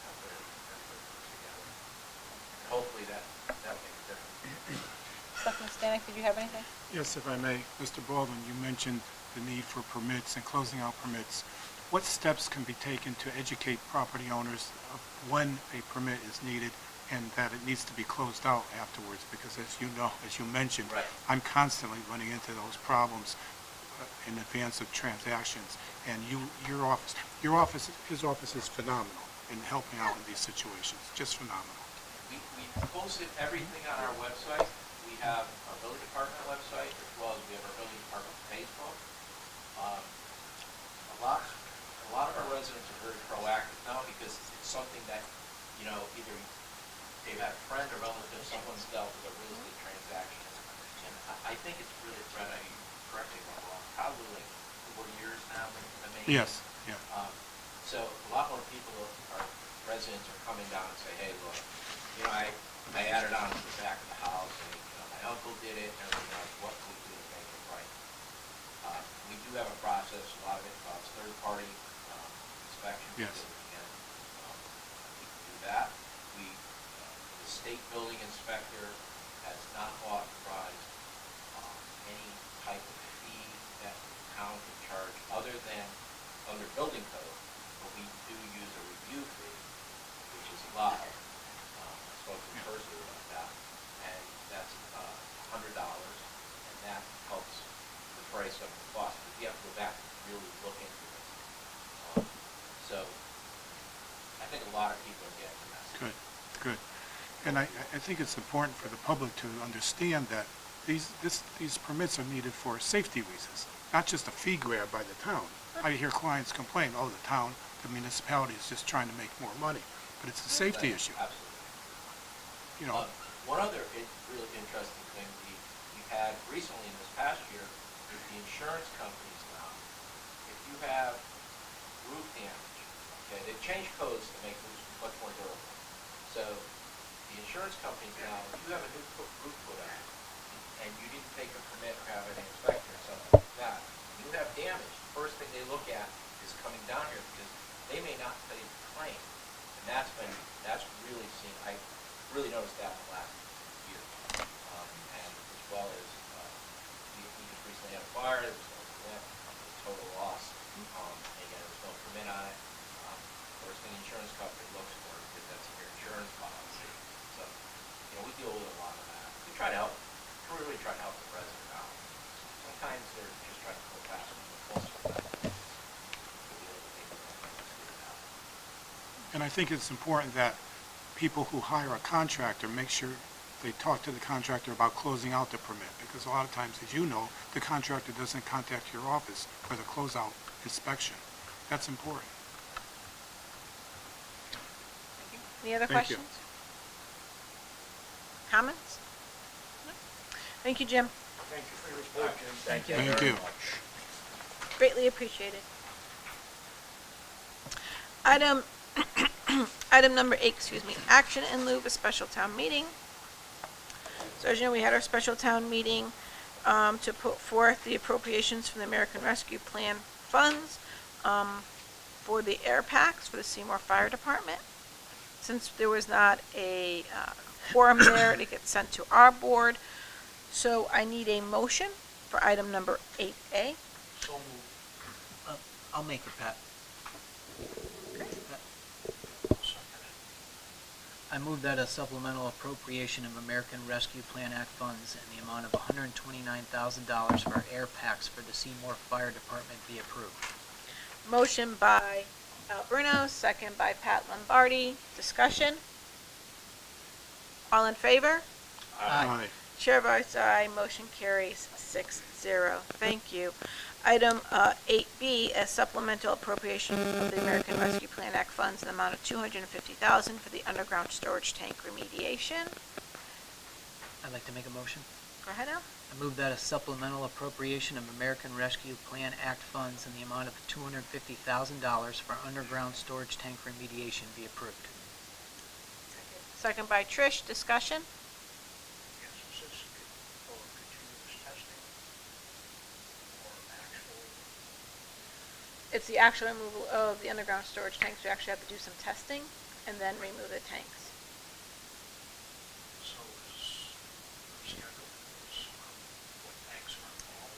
how good everybody works together. And hopefully that makes a difference. Selectman Stanek, did you have anything? Yes, if I may. Mr. Baldwin, you mentioned the need for permits and closing out permits. What steps can be taken to educate property owners of when a permit is needed and that it needs to be closed out afterwards? Because as you know, as you mentioned, Right. I'm constantly running into those problems in advance of transactions. And his office is phenomenal in helping out in these situations, just phenomenal. We posted everything on our website. We have our building department website, as well as we have our building department Facebook. A lot of our residents are very proactive now because it's something that, you know, either they've had a friend or relative, someone's dealt with a real estate transaction. And I think it's really, Fred, correct me if I'm wrong, probably like 4 years now, maybe. Yes, yeah. So a lot more people, our residents are coming down and say, hey, look, you know, I added on to the back of the house, and, you know, my uncle did it, and everything else, what can we do to make it right? We do have a process, a lot of it involves third-party inspection. Yes. And we can do that. The state building inspector has not authorized any type of fee that the town can charge other than under building code, but we do use a review fee, which is allowed. I spoke to Percy about that, and that's $100, and that helps defray some of the costs. But you have to go back and really look into it. So I think a lot of people are getting the message. Good. And I think it's important for the public to understand that these permits are needed for safety reasons, not just a fee grab by the town. I hear clients complain, oh, the town, the municipality is just trying to make more money, but it's a safety issue. Absolutely. You know, One other really interesting thing we had recently in this past year is the insurance companies now. If you have roof damage, okay, they've changed codes to make roofs much more durable. So the insurance companies now, if you have a new roof put on and you didn't take a permit or have an inspection or something like that, you have damage, first thing they look at is coming down here, because they may not pay the claim. And that's really seen, I really noticed that in the last year. And as well as, we just recently had a fire, there was no permit, total loss. And again, there was no permit on it. First thing insurance company looks for is if that's in your insurance policy. So, we deal with a lot of that. We try to help, we really try to help the resident out. Sometimes they're just trying to go faster than the closer to that. Could be a little bit out. And I think it's important that people who hire a contractor make sure they talk to the contractor about closing out the permit, because a lot of times, as you know, the contractor doesn't contact your office for the closeout inspection. That's important. Any other Thank you. questions? Comments? No? Thank you, Jim. Thank you for your report, Jim. Thank you. Thank very you. much. Greatly appreciated. Item number 8, action in lieu of a special town meeting. So as you know, we had our special town meeting to put forth the appropriations from the American Rescue Plan funds for the air packs for the Seymour Fire Department. Since there was not a quorum there, it gets sent to our board. So I need a motion for item number 8A. So moved. I'll make it, Pat. I move that a supplemental appropriation of American Rescue Plan Act funds in the amount of $129,000 for air packs for the Seymour Fire Department be approved. Motion by Al Bruno, second by Pat Lombardi. Discussion? All in favor? Aye. Chair votes aye, motion carries 6-0. Thank you. Item 8B, a supplemental appropriation of the American Rescue Plan Act funds in the amount of $250,000 for the underground storage tank remediation. I'd like to make a motion. Go ahead, Al. I move that a supplemental appropriation of American Rescue Plan Act funds in the amount of $250,000 for underground storage tank remediation be approved. Second by Trish. Discussion? Yes, is this for continuous testing or actual? It's the actual removal of the underground storage tanks. We actually have to do some testing and then remove the tanks. So is the schedule is what tanks are involved?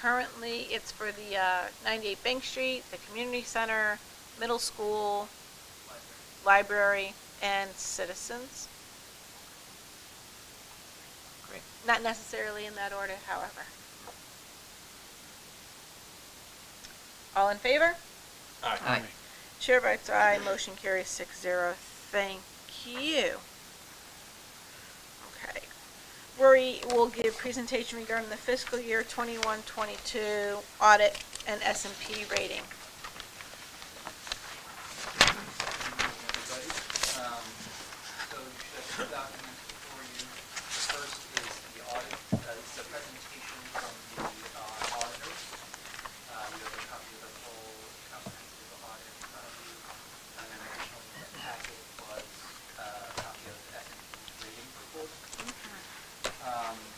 Currently, it's for the 98 Bank Street, the community center, middle school, library, and citizens. Great. Not necessarily in that order, however. All in favor? Aye. Chair votes aye, motion carries 6-0. Thank you. Okay. Rory will give presentation regarding the fiscal year 21-22 audit and S&P rating. Everybody. So you should have two documents before you. The first is the audit, it's a presentation from the auditors. You have a copy of the full comprehensive audit in front of you. And then additionally in the packet was a copy of the S&P rating report.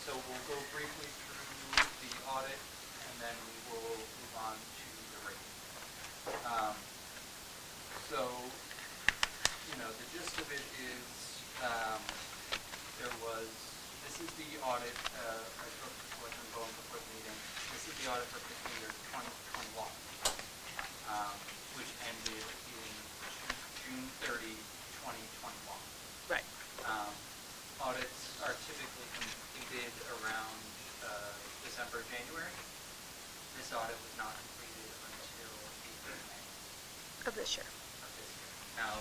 So we'll go briefly through the audit and then we will move on to the rating. So, the gist of it is, this is the audit, I spoke to Selectmen going before the meeting, this is the audit for fiscal year 2021, which ended in June 30, 2021. Right. Audits are typically completed around December, January. This audit was not completed until April, May. Of this year. Of this year. Now,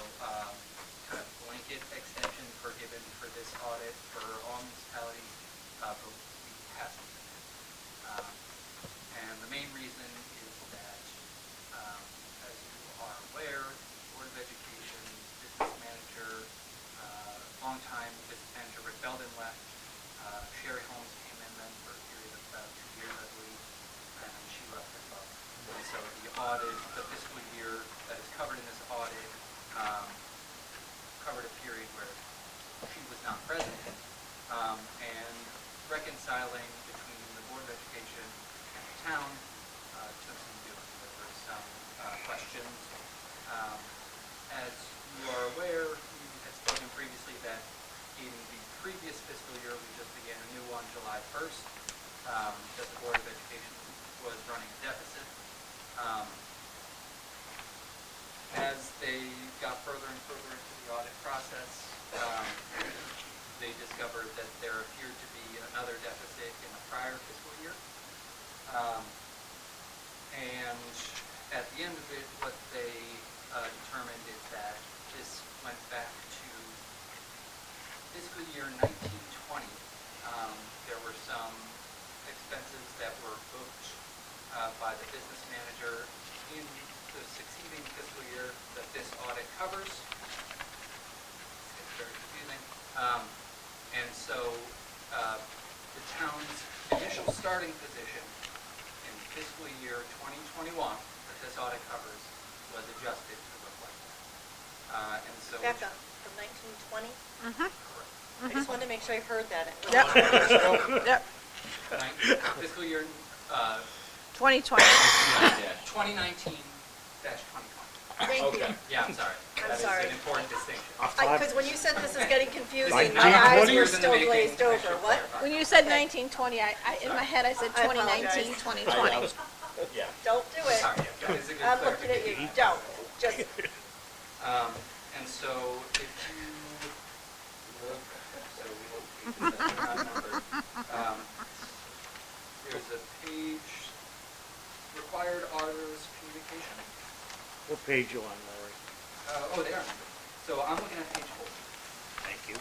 kind of blanket extensions were given for this audit for all municipalities, but we have something. And the main reason is that, as you are aware, the Board of Education business manager, longtime business manager Rick Belden left. Sherry Holmes came in then for a period of about 2 years, I believe, and then she left as well. And so the audit, the fiscal year that is covered in this audit, covered a period where she was not present, and reconciling between the Board of Education and the town, questions. Um, As you are aware, we had spoken previously that in the previous fiscal year, we just began a new one July 1st, that the Board of Education was running a deficit. As they got further and further into the audit process, they discovered that there appeared to be another deficit in the prior fiscal year. And at the end of it, what they determined is that this went back to fiscal year 1920. There were some expenses that were booked by the business manager in the succeeding fiscal year that this audit covers. It's very confusing. And so the town's initial starting position in fiscal year 2021 that this audit covers was adjusted to reflect that. And so Back up, from 1920? Mm-hmm. I just wanted to make sure I heard that. Yep. Yep. fiscal year 2020. 2019-2020. Thank you. Yeah, I'm sorry. I'm sorry. That is an important distinction. Because when you said this is getting confusing, my eyes were still glazed over. What? When you said 1920, in my head I said I apologize. 2019, 2020. Yeah. Don't do it. Sorry, yeah, that is a good I'm looking at you. Don't. Just, And so if you look, so we look pages that are not numbered. There's a page, required auditors communication. What page you on, Larry? Oh, they are numbered. So I'm looking at page 4. Thank you.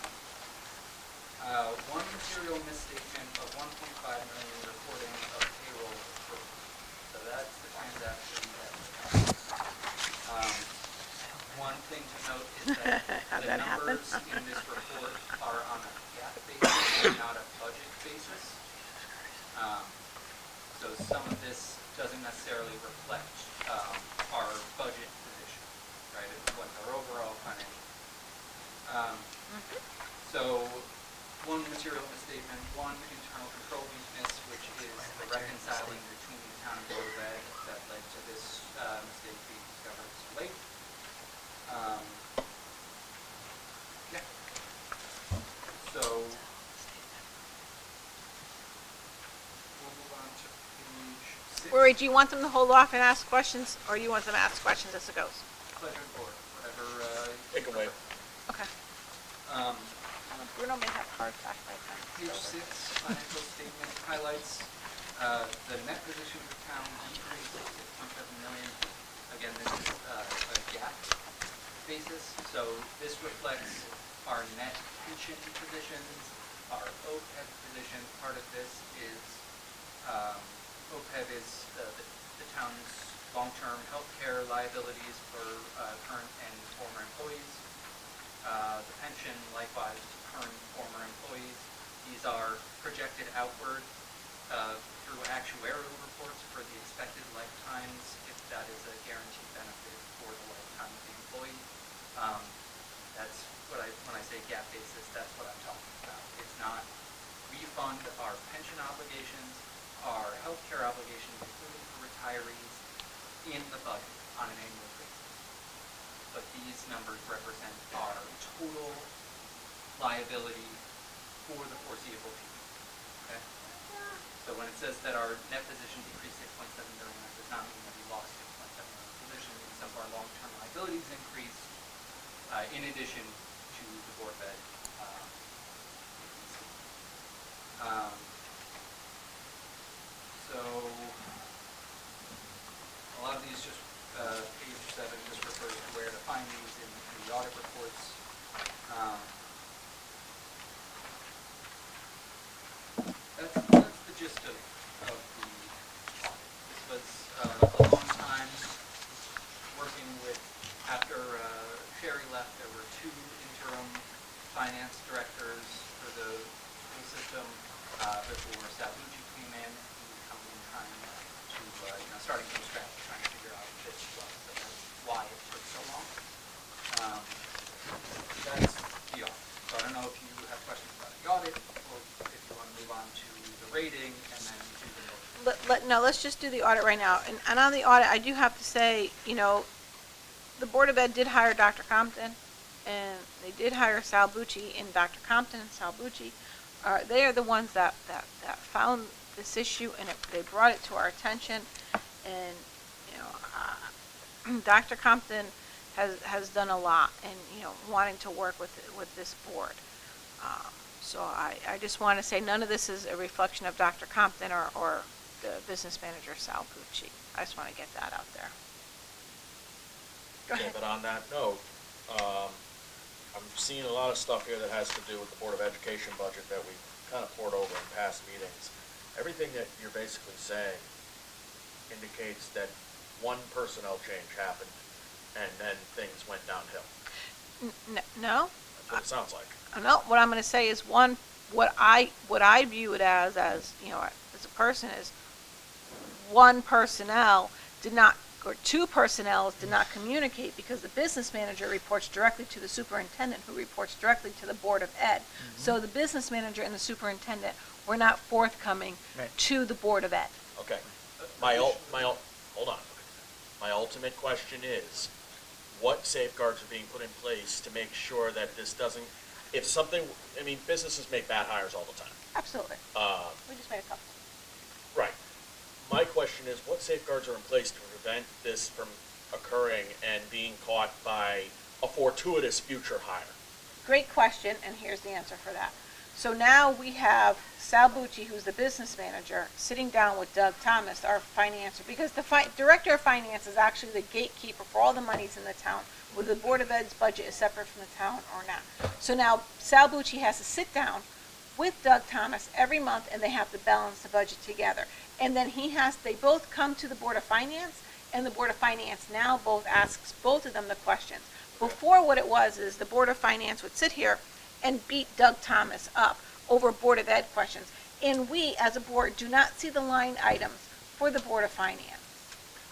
One material misstatement of 1.5 million reporting of payroll accrual. So that's the transaction that one thing to note is that How'd the that happen? numbers in this report are on a GAAP basis, not a budget basis. So some of this doesn't necessarily reflect our budget position, right? It reflects our overall financial. So one material misstatement, one internal control weakness, which is the reconciling between the town and Board of Ed that led to this mistake being discovered so late. Yeah. So we'll move on to page 6. Rory, do you want them to hold off and ask questions, or do you want them to ask questions as it goes? Pleasure of the board, whatever. Take away. Okay. Um, Bruno may have cards back by then. Page 6, financial statement highlights. The net position of the town decreased 6.7 million. Again, this is a GAAP basis, so this reflects our net pension positions, our OPEB position. Part of this is, OPEB is the town's long-term health care liabilities for current and former employees. The pension, likewise, to current and former employees. These are projected outward through actuarial reports for the expected lifetimes, if that is a guaranteed benefit for the lifetime of the employee. That's what when I say GAAP basis, that's what I'm talking about. It's not we fund our pension obligations, our health care obligations, including for retirees, in the budget on an annual basis. But these numbers represent our total liability for the foreseeable future. Okay? So when it says that our net position decreased 6.7 billion, that does not mean that we lost 6.7 billion position. It means some of our long-term liabilities increased in addition to the Board of Ed. So a lot of these just page 7 just refers to where to find these in the audit reports. That's the gist of the audit. This was a long time working with, after Sherry left, there were 2 interim finance directors for the school system before Salucci came in. He was coming in trying to, starting from scratch, trying to figure out this was. So that's why it took so long. That's the audit. So I don't know if you have questions about the audit, or if you want to move on to the rating and then do the vote. No, let's just do the audit right now. And on the audit, I do have to say, the Board of Ed did hire Dr. Compton, and they did hire Sal Bucci, and Dr. Compton and Sal Bucci, they are the ones that found this issue, and they brought it to our attention, and, you know, Dr. Compton has done a lot, and, you know, wanting to work with this board. So I just want to say none of this is a reflection of Dr. Compton or the business manager, Sal Bucci. I just want to get that out there. Go Okay, ahead. but on that note, I'm seeing a lot of stuff here that has to do with the Board of Education budget that we kind of poured over in past meetings. Everything that you're basically saying indicates that one personnel change happened and then things went downhill. No, That's what it sounds like. no. What I'm going to say is what I view it as you know, as a person is one personnel did not, or two personnel did not communicate because the business manager reports directly to the superintendent, who reports directly to the Board of Ed. So the business manager and the superintendent were not forthcoming Right. to the Board of Ed. Okay. Hold on. My ultimate question is, what safeguards are being put in place to make sure that this doesn't, if something, I mean, businesses make bad hires all the time. Absolutely. We just made a couple. Right. My question is, what safeguards are in place to prevent this from occurring and being caught by a fortuitous future hire? Great question, and here's the answer for that. So now we have Sal Bucci, who's the business manager, sitting down with Doug Thomas, our financer, because the director of finance is actually the gatekeeper for all the monies in the town, whether the Board of Ed's budget is separate from the town or not. So now Sal Bucci has to sit down with Doug Thomas every month, and they have to balance the budget together. And then they both come to the Board of Finance, and the Board of Finance now both asks both of them the questions. Before, what it was is the Board of Finance would sit here and beat Doug Thomas up over Board of Ed questions. And we, as a board, do not see the line items for the Board of Finance.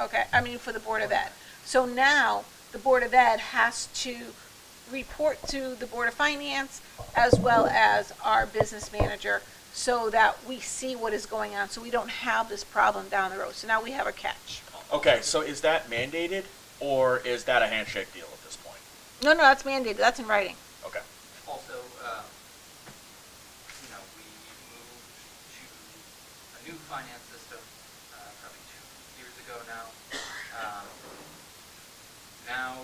Okay, I mean, for the Board of Ed. So now, the Board of Ed has to report to the Board of Finance as well as our business manager so that we see what is going on, so we don't have this problem down the road. So now we have a catch. Okay, so is that mandated, or is that a handshake deal at this point? No, that's mandated. That's in writing. Okay. Also, you know, we moved to a new finance system, probably 2 years ago now. Now,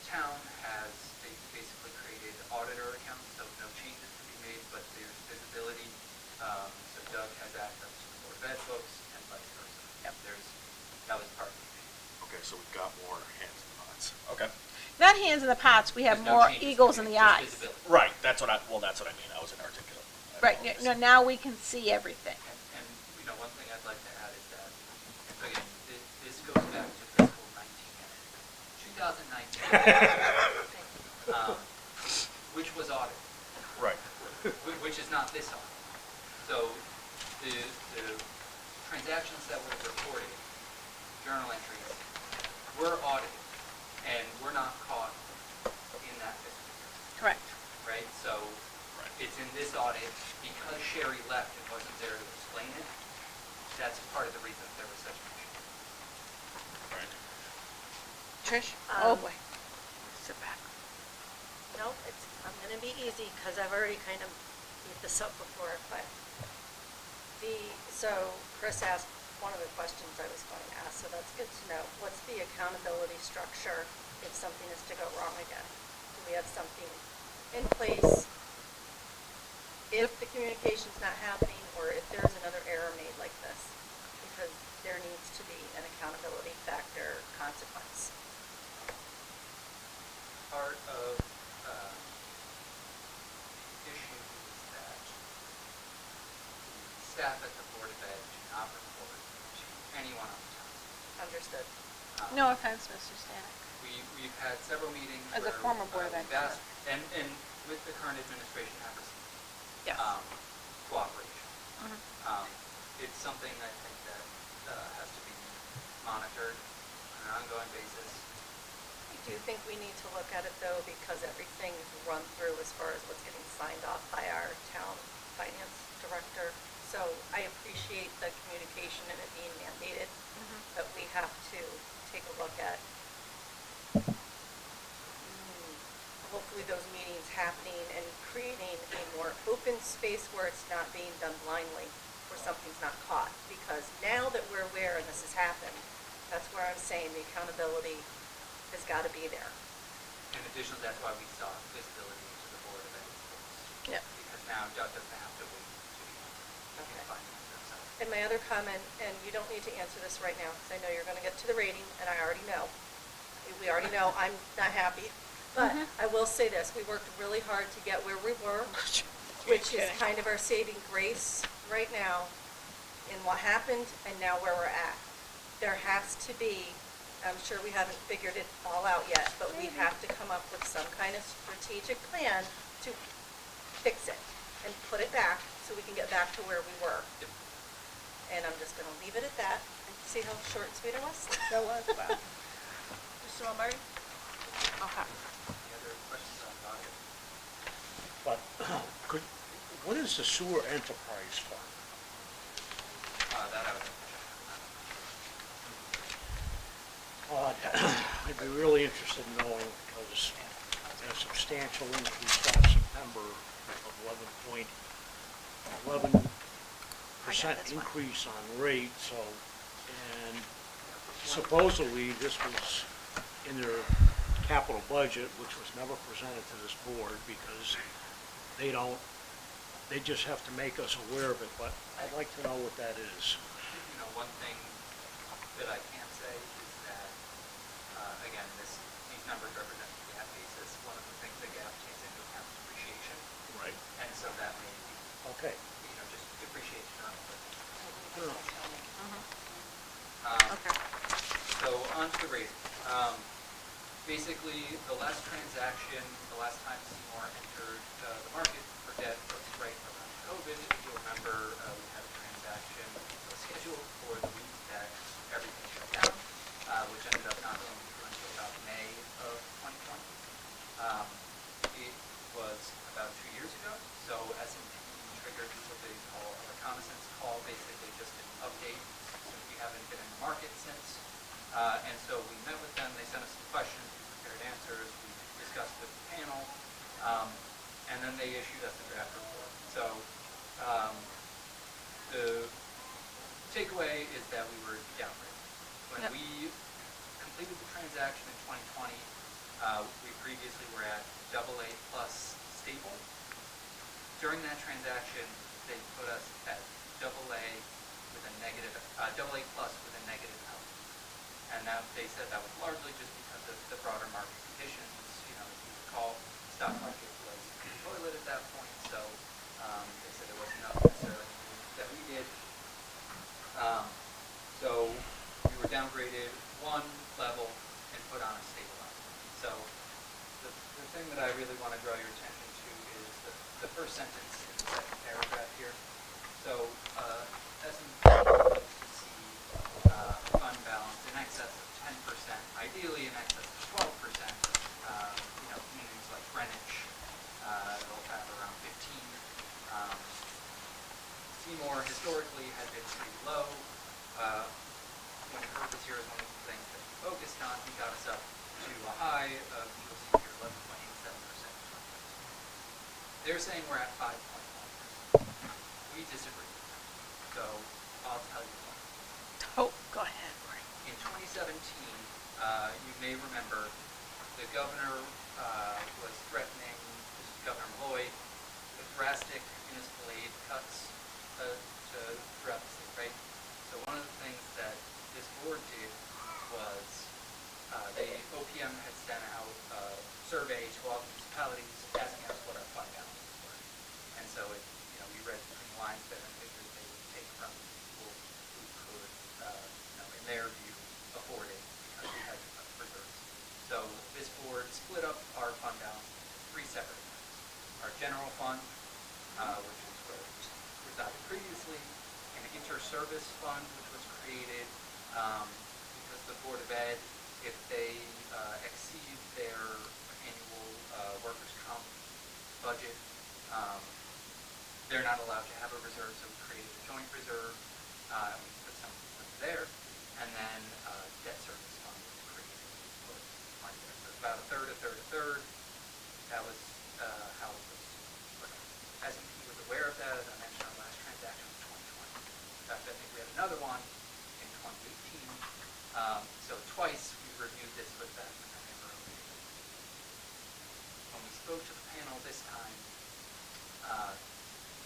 town has basically created auditor accounts, so no changes to be made, but there's visibility. So Doug has access to the Board of Ed books and vice versa. Yep. That was part of the change. Okay, so we've got more hands in the pots. Okay. Not hands in the pots. We have There's no more changes to eagles be in made, the just eyes. visibility. Right, that's what I mean. I was inarticulate. I Right. apologize. No, now we can see everything. And, you know, one thing I'd like to add is that, again, this goes back to fiscal 2019, which was audited, Right. which is not this audit. So the transactions that were reported, journal entries, were audited, and were not caught in that fiscal year, Correct. right? So it's in this audit, because Sherry left and wasn't there to explain it, that's part of the reason there was such an issue. Right. Trish? Um, Oh, boy. Sit back. No, I'm gonna be easy, because I've already kind of beat this up before, but so Chris asked one of the questions I was going to ask, so that's good to know. What's the accountability structure if something is to go wrong again? Do we have something in place if the communication's not happening, or if there's another error made like this? Because there needs to be an accountability factor consequence. Part of the issue is that the staff at the Board of Ed do not report to anyone on the town. Understood. No offense, Mr. Stanek. We've had several meetings As a where, former Board of Ed we've asked, and with the current administration have received Yes. cooperation. Mhm. It's something I think that has to be monitored on an ongoing basis. I do think we need to look at it though, because everything's run through as far as what's getting signed off by our town finance director. So I appreciate the communication and it being mandated, but we have to take a look at creating space where it's not being done blindly, where something's not caught. Because now that we're aware and this has happened, that's where I'm saying the accountability has got to be there. In addition, that's why we sought visibility into the Board of Ed reports. Yep. Because now Doug doesn't have to wait to be, he Okay. can find it himself. And my other comment, and you don't need to answer this right now, because I know you're going to get to the rating, and I already know. We already know I'm not happy. But I will say this, we worked really hard to get where we were, which is kind of our saving grace right now in what happened and now where we're at. There has to be, I'm sure we haven't figured it all out yet, but we have to come up with some kind of strategic plan to fix it and put it back so we can get back to where we were. And I'm just gonna leave it at that and see how short and sweet it was. That was, wow. Mr. Lombardi? Okay. Any other questions on the audit? But, what is the sewer enterprise fund? That I would I'd be really interested in knowing, because a substantial increase last September of 11% this one. increase on rate, so, and supposedly this was in their capital budget, which was never presented to this board, because they just have to make us aware of it, but I'd like to know what that is. You know, one thing that I can say is that, again, these numbers represent the GAAP basis. One of the things that GAAP takes into account is depreciation, Right. and so that may be, Okay. just depreciation on it. Okay. So on to the rating. Basically, the last transaction, the last time Seymour entered the market for debt was right around COVID. If you'll remember, we had a transaction scheduled for the week that everything shut down, which ended up not going through until about May of 2020. It was about 2 years ago, so S&P triggered what they call a reconnaissance call, basically just an update since we haven't been in the market since. And so we met with them, they sent us some questions, we prepared answers, we discussed with the panel, and then they issued us a draft report. So the takeaway is that we were downgraded. When Yep. we completed the transaction in 2020, we previously were at AA plus stable. During that transaction, they put us at AA with a negative, AA plus with a negative outlook. And that, they said that was largely just because of the broader market conditions. You know, if you recall, the stock market was in the toilet at that point, so they said there wasn't enough necessarily that we did. So we were downgraded one level and put on a stable outlook. So the thing that I really want to draw your attention to is the first sentence in the second paragraph here. So S&P wants to see fund balance in excess of 10%, ideally in excess of 12%. Communities like Greenwich, they'll have around 15. Seymour historically had been pretty low. When Kurt was here, is one of the things that he focused on. He got us up to a high of, you'll see here, 11.87%. They're saying we're at 5.1%. We disagree. So I'll tell you why. Oh, go ahead, Cory. In 2017, you may remember, the governor was threatening, this is Governor Malloy, with drastic municipal aid cuts throughout the state, right? So one of the things that this board did was, OPM had sent out a survey to all municipalities asking us what our fund balances were. And so we read between the lines that figured they would take from people who could, in their view, afford it because we had reserves. So this board split up our fund balance into three separate accounts. Our general fund, which is where it resided previously, an inter-service fund, which was created because the Board of Ed, if they exceed their annual workers' comp budget, they're not allowed to have a reserve, so we created a joint reserve. We put some money there, and then debt service fund was created. We put money there. So it's about a third, a third, a third. That was how it was split up. S&P was aware another one in 2018. So twice we reviewed this with them, and they were okay. When we spoke to the panel this time,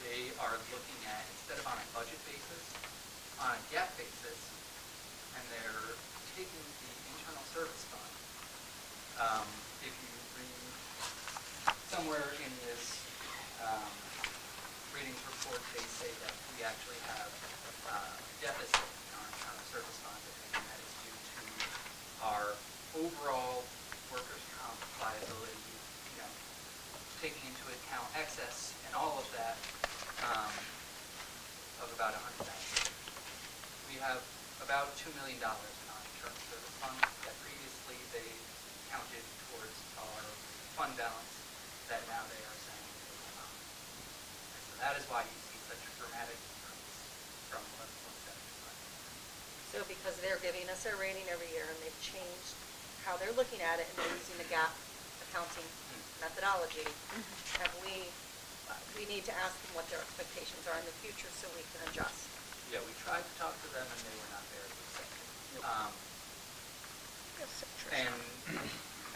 they are looking at, instead of on a budget basis, on a gap basis, and they're taking the internal service fund. If you read somewhere in this ratings report, they say that we actually have a deficit in our internal service fund, and that is due to our overall workers' comp liability, taking into account excess and all of that, of about $100,000. We have about $2 million in our internal service fund that previously they counted towards our fund balance that now they are saying they will not. And so that is why you see such a dramatic increase from 11.7 to 5. So because they're giving us their rating every year and they've changed how they're looking at it and they're using the GAAP accounting methodology, have we need to ask them what their expectations are in the future so we can adjust. Yeah, we tried to talk to them and they were not very receptive. And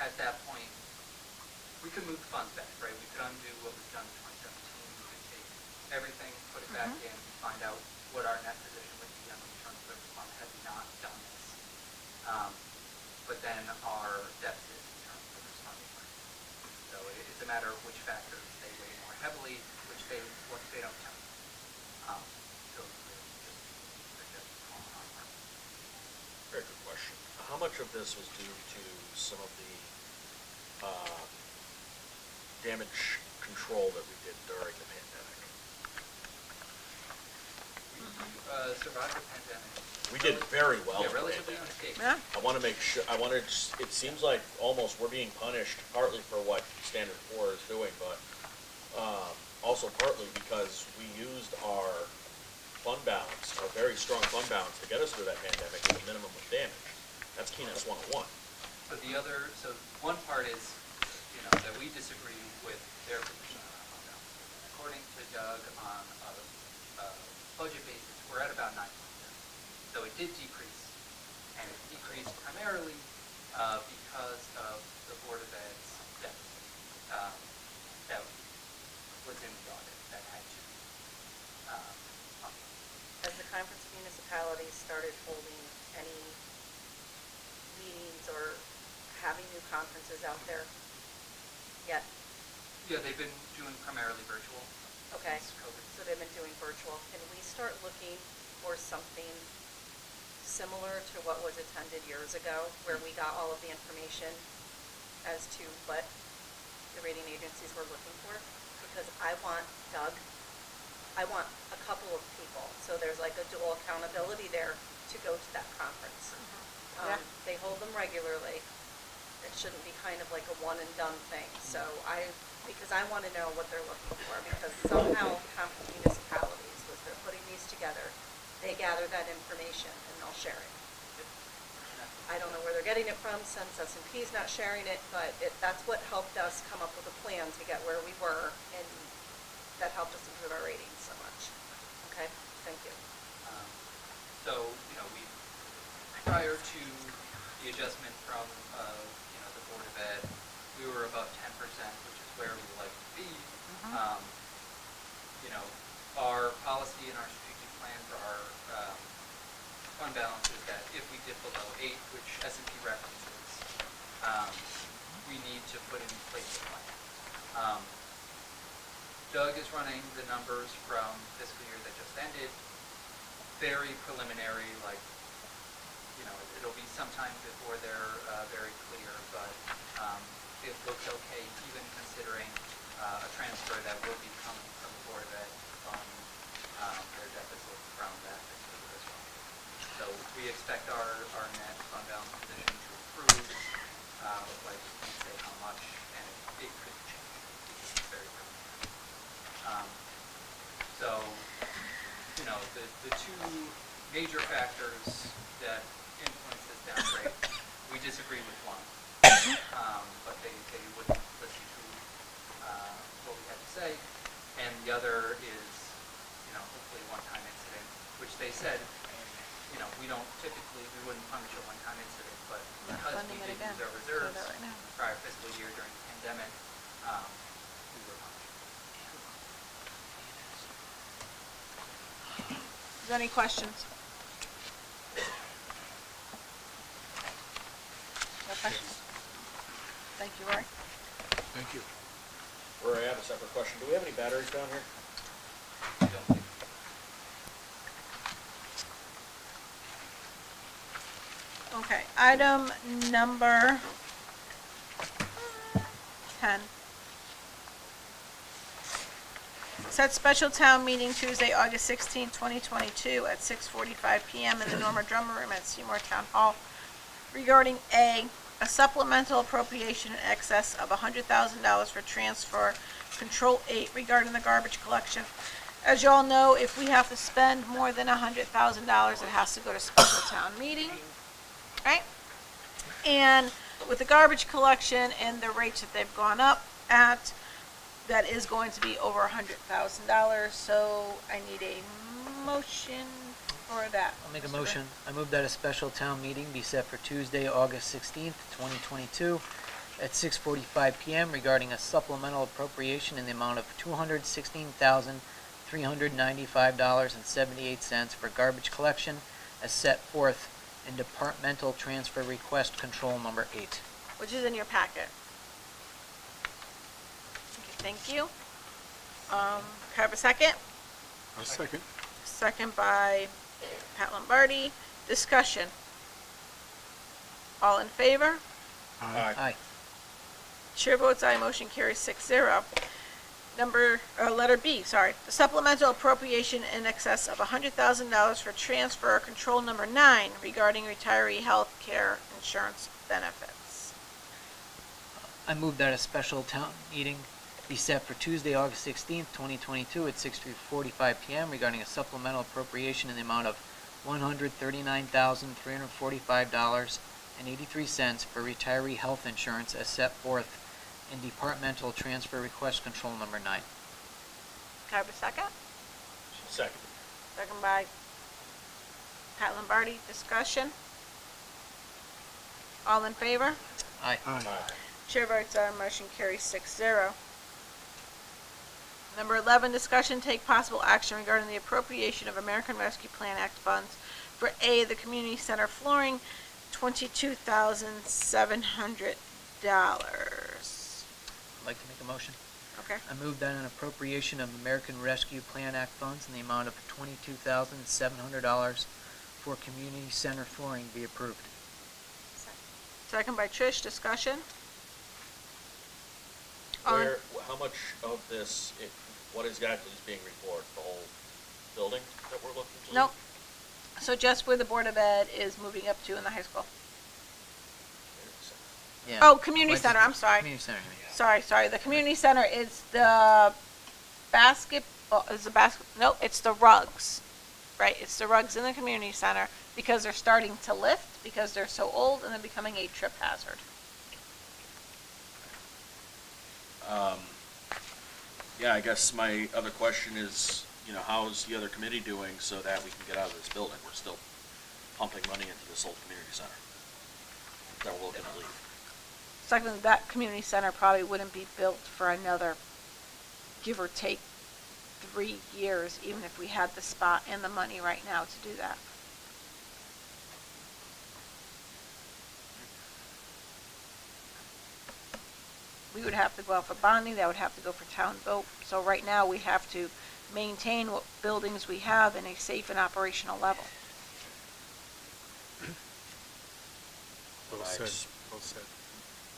at that point, we could move the funds back, right? We could undo what was done in 2017. We could take everything, put it back in, find out what our net position would be on the internal service fund had we not done this. But then our deficit in internal service fund increased. So it's a matter of which factors they weigh more heavily, what they don't tell you. So it's really just a judgment call on our part. Very good question. How much of this was due to some of the damage control that we did during the pandemic? We survived the pandemic. We did very well Yeah, in the relatively pandemic. unscathed. I want to make sure, it seems like almost we're being punished partly for what Standard 4 is doing, but also partly because we used our fund balance, our very strong fund balance to get us through that pandemic with a minimum of damage. That's Keenest 101. So one part is, that we disagree with their position on our fund balance. According to Doug, on a budget basis, we're at about 9%. So it did decrease, and it decreased primarily because of the Board of Ed's deficit that was in the audit that had to be funded. Has the Conference of Municipalities started holding any meetings or having new conferences out there yet? Yeah, they've been doing primarily virtual Okay, since COVID. so they've been doing virtual. Can we start looking for something similar to what was attended years ago, where we got all of the information as to what the rating agencies were looking for? Because I want a couple of people, so there's like a dual accountability there to go to that conference. Yeah. They hold them regularly. It shouldn't be kind of like a one and done thing. So because I want to know what they're looking for, because somehow Conference Municipalities, as they're putting these together, they gather that information and they'll share it. I don't know where they're getting it from since S&P's not sharing it, but that's what helped us come up with a plan to get where we were, and that helped us improve our ratings so much. Okay, thank you. So, we, prior to the adjustment from, the Board of Ed, we were about 10%, which is where we like to be. Our policy and our strategic plan for our fund balance is that if we dip below 8, which S&P references, we need to put in place a plan. Doug is running the numbers from fiscal year that just ended. Very preliminary, it'll be sometime before they're very clear, but it looks okay, even considering a transfer that will be coming from the Board of Ed to fund their deficit from that fiscal year as well. So we expect our net fund balance position to improve, but I just can't say how much, and it could change because it's very preliminary. So, the two major factors that influence this downgrade, we disagree with one, but they wouldn't listen to what we had to say, and the other is, hopefully a one-time incident, which they said Yeah, used our do reserves that right now. prior fiscal year during the pandemic, we were punished. Is there any questions? No questions? Thank you, Roy. Thank you. Rory, I have a separate question. Do we have any batteries down here? I don't think Okay, item number 10. Set special town meeting Tuesday, August 16, 2022 at 6:45 PM in the Norma Drummer Room at Seymour Town Hall regarding a supplemental appropriation in excess of $100,000 for transfer Control 8 regarding the garbage collection. As you all know, if we have to spend more than $100,000, it has to go to special town meeting, right? And with the garbage collection and the rates that they've gone up at, that is going to be over $100,000, so I need a motion for that. I'll make a motion. I move that a special town meeting be set for Tuesday, August 16th, 2022 at 6:45 PM regarding a supplemental appropriation in the amount of $216,395.78 for garbage collection as set forth in Departmental Transfer Request Control Number 8. Which is in your packet. Okay, thank you. Can I have a second? A second. Second by Pat Lombardi. Discussion. All in favor? Aye. Chair votes aye, motion carries 6-0. Letter B, sorry. The supplemental appropriation in excess of $100,000 for transfer control number 9 regarding retiree health care insurance benefits. I move that a special town meeting be set for Tuesday, August 16th, 2022 at 6:45 PM regarding a supplemental appropriation in the amount of $139,345.83 for retiree health insurance as set forth in Departmental Transfer Request Control Number 9. Can I have a second? Second. Second by Pat Lombardi. Discussion. All in favor? Aye. Aye. Chair votes aye, motion carries 6-0. Number 11, discussion take possible action regarding the appropriation of American Rescue Plan Act funds for A, the community center flooring, $22,700. I'd like to make a motion. Okay, I move that an appropriation of American Rescue Plan Act funds in the amount of $22,700 for community center flooring be approved. second by Trish, discussion. All in- How much of this, what exactly is being refloored? The whole building that we're looking to? Nope. So just where the Board of Ed is moving up to in the high school. Yeah. Oh, community What's center, it- I'm sorry. Community center. Yeah. Sorry, the community center is the it's the rugs, right? It's the rugs in the community center because they're starting to lift because they're so old and they're becoming a trip hazard. Yeah, I guess my other question is, how's the other committee doing so that we can get out of this building? We're still pumping money into this old community center that we're looking to leave. Second, that community center probably wouldn't be built for another, give or take, 3 years, even if we had the spot and the money right now to do that. We would have to go out for bonding, that would have to go for town vote. So right now, we have to maintain what buildings we have in a safe and operational level. Well I said. ex- Well said.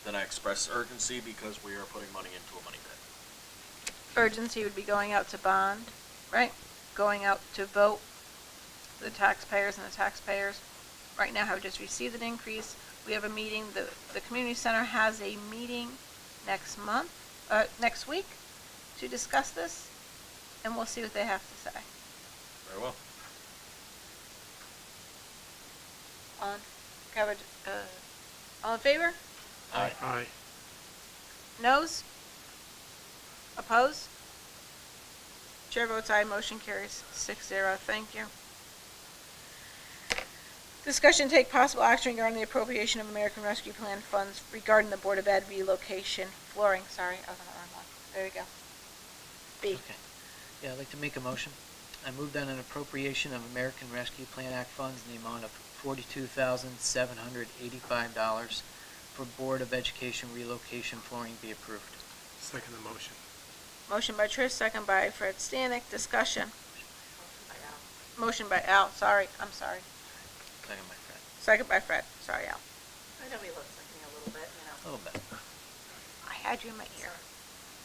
Then I express urgency because we are putting money into a money pit. Urgency would be going out to bond, right? Going out to vote, the taxpayers and the taxpayers. Right now have just received an increase. We have a meeting, the community center has a meeting next week to discuss this, and we'll see what they have to say. Very well. All in favor? Aye. Aye. Noes? Opposed? Chair votes aye, motion carries 6-0. Thank you. Discussion take possible action regarding the appropriation of American Rescue Plan funds regarding the Board of Ed relocation flooring. Sorry, I was on the wrong one. There we go. B. Okay. Yeah, I'd like to make a motion. I move that an appropriation of American Rescue Plan Act funds in the amount of $42,785 for Board of Education relocation flooring be approved. Second the motion. Motion by Trish, second by Fred Stanek. Discussion. Motion by Al. Motion by Al. Sorry, I'm sorry. Second by Fred. Second by Fred. Sorry, Al. I know he looks like me a little bit, you know. A little bit. I had you in my ear.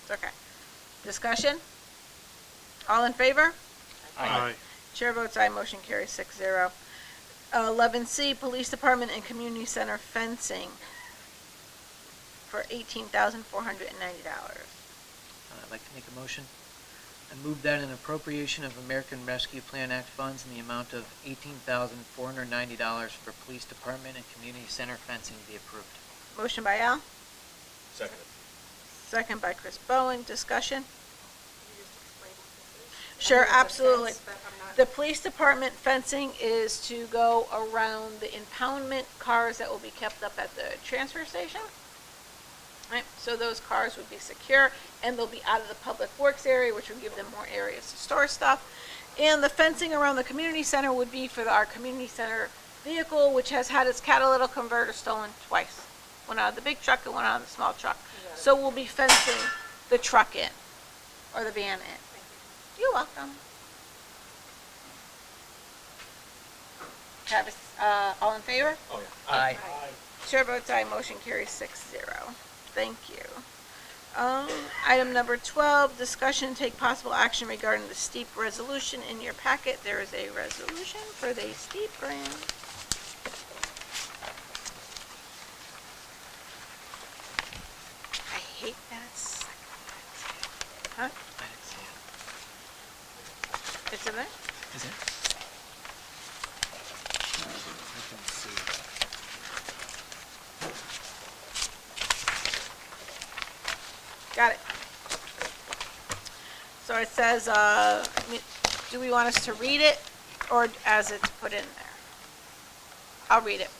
It's okay. Discussion? All in favor? Aye. Chair votes aye, motion carries 6-0. 11C, Police Department and Community Center fencing for $18,490. I'd like to make a motion. I move that an appropriation of American Rescue Plan Act funds in the amount of $18,490 for Police Department and Community Center fencing be approved. Motion by Al, Seconded. second by Chris Bowen. Discussion? Can you just explain what this is? Sure, I know it's a absolutely. fence, but I'm not- The police department fencing is to go around the impoundment cars that will be kept up at the transfer station. Right, so those cars would be secure and they'll be out of the public works area, which would give them more areas to store stuff. And the fencing around the community center would be for our community center vehicle, which has had its catalytic converter stolen twice. One out of the big truck and one out of the small truck. So we'll be fencing the truck in, or the van in. You're welcome. Travis, all in favor? Oh, yeah. Aye. Chair votes aye, motion carries 6-0. Thank you. Item number 12, discussion and take possible action regarding the steep resolution. In your packet, there is a resolution for the steep grant. I hate that second one. Huh? I didn't see it. It's in there? Is it? I can see it. Got it. So it says, do we want us to read it or as it's put in there? I'll read it.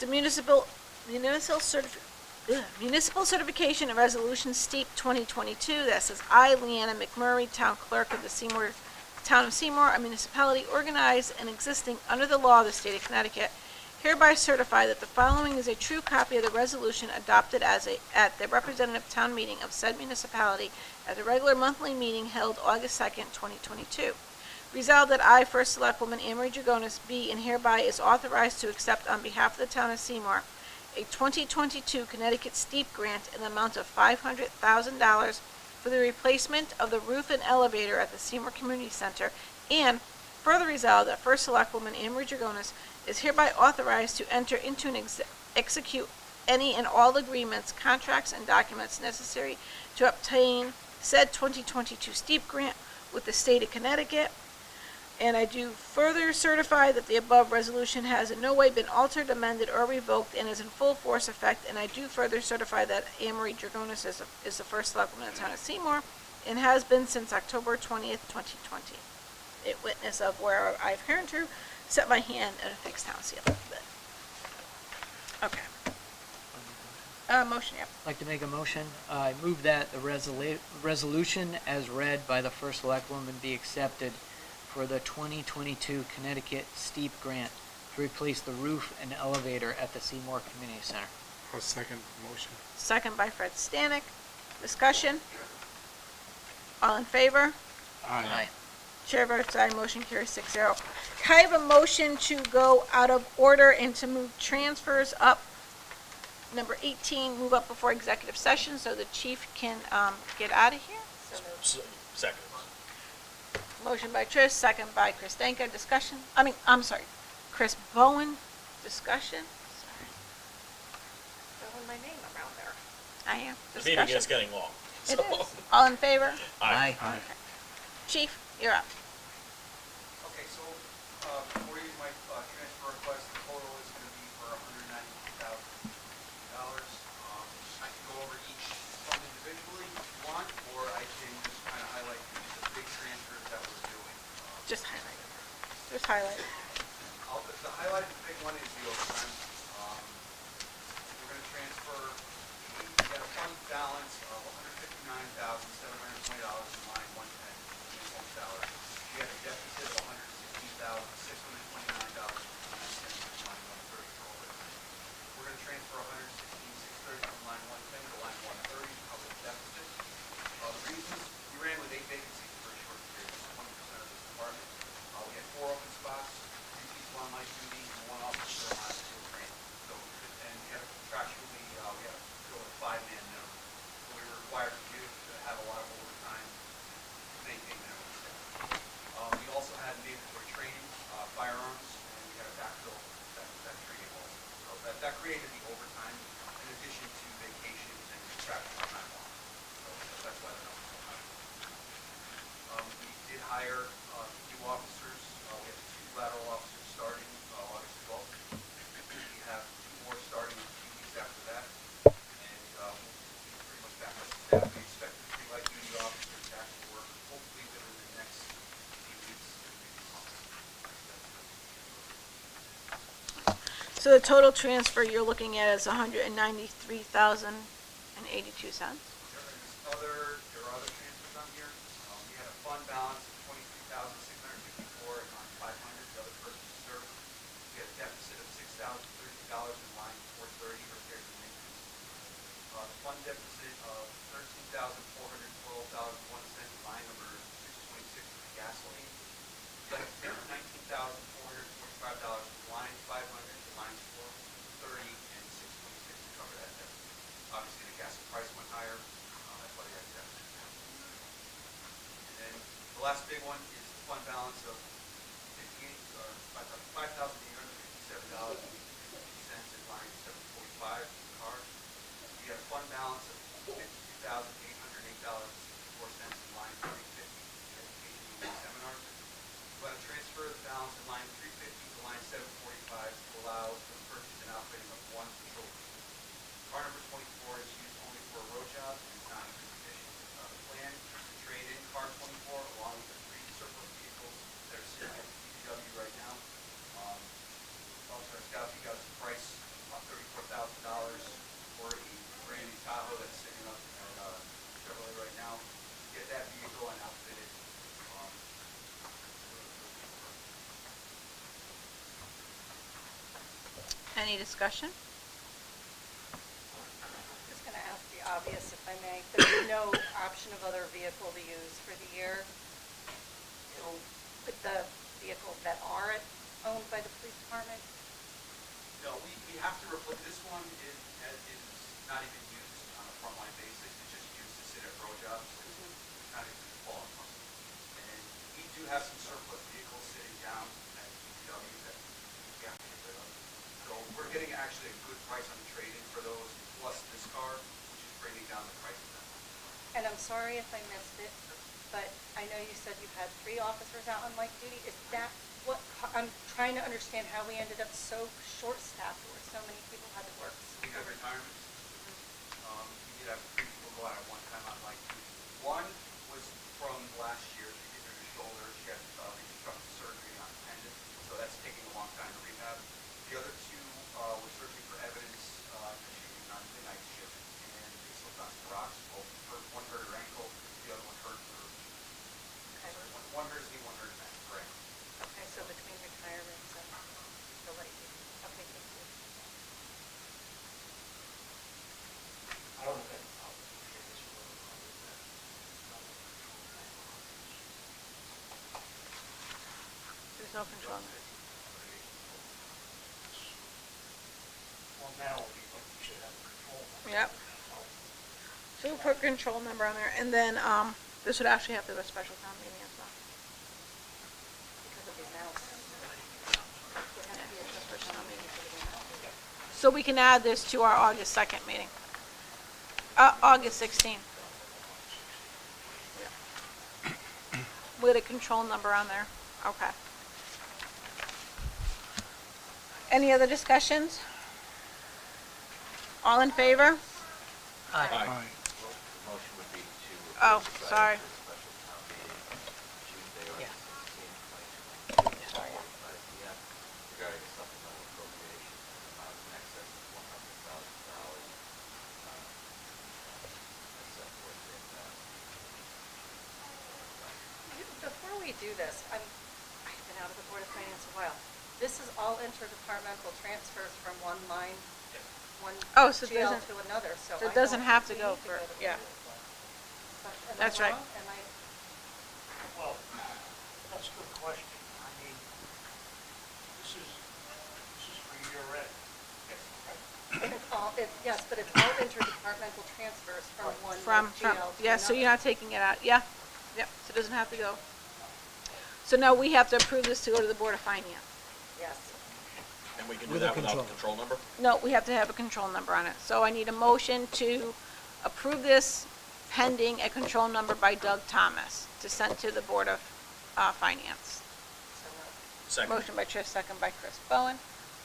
The municipal certification and resolution steep 2022, that says, I, Leanna McMurray, Town Clerk of the Town of Seymour, a municipality organized and existing under the law of the state of Connecticut, hereby certify that the following is a true copy of the resolution adopted at the representative town meeting of said municipality at the regular monthly meeting held August 2nd, 2022. Resolved that I, First Selectwoman Anne-Marie Dragonis, be and hereby is authorized to accept on behalf of the town of Seymour a 2022 Connecticut steep grant in the amount of $500,000 for the replacement of the roof and elevator at the Seymour Community Center, and further resolved that First Selectwoman Anne-Marie Dragonis is hereby authorized to enter into and execute any and all agreements, contracts, and documents necessary to obtain said 2022 steep grant with the state of Connecticut. And I do further certify that the above resolution has in no way been altered, amended, or revoked and is in full force effect. And I do further certify that Anne-Marie Dragonis is the first selectwoman of the town of Seymour and has been since October 20th, 2020. It witness of where I've hereunto set my hand and affixed town seal. Okay. Motion, yep. I'd like to make a motion. I move that the resolution as read by the First Selectwoman be accepted for the 2022 Connecticut steep grant to replace the roof and elevator at the Seymour Community Center. I'll second the motion. Second by Fred Stanek. Discussion? All in favor? Aye. Chair votes aye, motion carries 6-0. Can I have a motion to go out of order and to move transfers up? Number 18, move up before executive session so the chief can get out of here. Second. Motion by Trish, second by Chris Danka. Discussion? Chris Bowen. Discussion? Sorry, Throwing my name around there. I am. The meeting is Discussion? getting long. It so- is. All in favor? Aye. Chief, you're up. Okay, so, before you, my, transfer request, the total is gonna be for $190,000. I can go over each fund individually if you want, or I can just kinda highlight the big transfers that we're doing. Just highlight it. Just highlight it. The one is the overtime. We're gonna transfer, we got a fund balance of $159,720 in line 110 in home salary. We have a deficit of $116,629 in line 130 for overtime. We're gonna transfer $116,630 from line 110 to line 130 to cover the deficit. The reasons, we ran with 8 vacancies for a short period, 20% of this department. We had 4 open spots, 3 people on light duty, and 1 officer on field training. So, and we had contractually, we had to go with a 5-man minimum. So we were required to have a lot of overtime to maintain minimum staff. We also had mandatory training, firearms, and we had a backfill that training also. So that created the overtime in addition to vacations and contractual time off. So that's why the numbers are high. We did hire new officers. We have 2 lateral officers starting August 12th. We have 2 more starting in a few weeks after that. And we'll be pretty much back up to staff. We expect the 3 light duty officers to actually work hopefully within the next few weeks and maybe months. So the total transfer you're looking at is $193,082. There are other transfers on here. We had a fund balance of $23,654 in line 500, the other purchase of service. We had a deficit of $6,030 in line 430, repairs and maintenance. The fund deficit of $13,412.01 in line number 626 for gasoline. Left $19,445 in line 500 to lines 430 and 626 to cover that deficit. Obviously, the gas price went higher, that's why we had a deficit. And then the last big one is the fund balance of $5,857.50 in line 745 for cars. We had a fund balance of $52,808.64 in line 350 for education and seminars. We had to transfer the balance in line 350 to line 745 to allow for the purchase and outfitting of 1 patrol vehicle. Car number 24 is used only for a road job and is not in good condition. The plan is to trade in car 24 along with the 3 surplus vehicles that are sitting at the DPW right now. Officer Skowski got us a price about $34,000 for a brand new Tahoe that's sitting up at Chevrolet right now. Get that vehicle and outfit it. Any discussion? Just gonna ask the obvious, if I may. There's no option of other vehicle to use for the year. It'll put the vehicles that are owned by the police department. No, we have to replace, this one is not even used on a frontline basis, it's just used to sit at road jobs, it's not even falling from. And we do have some surplus vehicles sitting down at DPW that we have to get rid of. So we're getting actually a good price on the trade-in for those, plus this car, which is bringing down the price of that. And I'm sorry if I missed it, but I know you said you had 3 officers out on light duty. Is that what, I'm trying to understand how we ended up so short-staffed where so many people had to work. We have retirements. We did have 3 people go out at one time on light duty. One was from last year, she injured her shoulder, she had reconstructive surgery on a tendon, so that's taking a long time to rehab. The other 2 were searching for evidence, shooting on midnight shift, and they slipped on some rocks. One hurt her ankle, the other one hurt her. Okay. Sorry, one hurt his knee, one hurt his ankle. Okay, so between retirements and the light duty. Okay, thank you. I don't think I'll hear this for a little bit. There's no control. Well, now we should have control. Yep. So we'll put control number on there, and then, this would actually have to go to special town meeting as well. Because of the amount. It has to be a special town meeting for the amount. So we can add this to our August 2nd meeting. August 16th. With a control number on there. Okay. Any other discussions? All in favor? Aye. Aye. The motion would be to Oh, approve the sorry. drive to the special town meeting Tuesday, Yeah. August 16, 2022, at 4:45 p.m. regarding a supplemental appropriation do this. I've been out of the Board of Finance a while. This is all interdepartmental transfers from one line, one Oh, so it GL doesn't- to another, so so it I doesn't don't have to think we go need for- to yeah. But am I That's right. wrong? Am I? Well, that's a good question. I mean, this is for year end. Yes, but it's all interdepartmental transfers from one From, GL to another. yeah, so you're not taking it out, yeah, yep, so it doesn't have to go. So now we have to approve this to go to the Board of Finance. Yes. And we can do With a that without the control. control number? No, we have to have a control number on it. So I need a motion to approve this pending a control number by Doug Thomas to send to the Board of Finance. So, Second. Motion by Trish, second by Chris Bowen.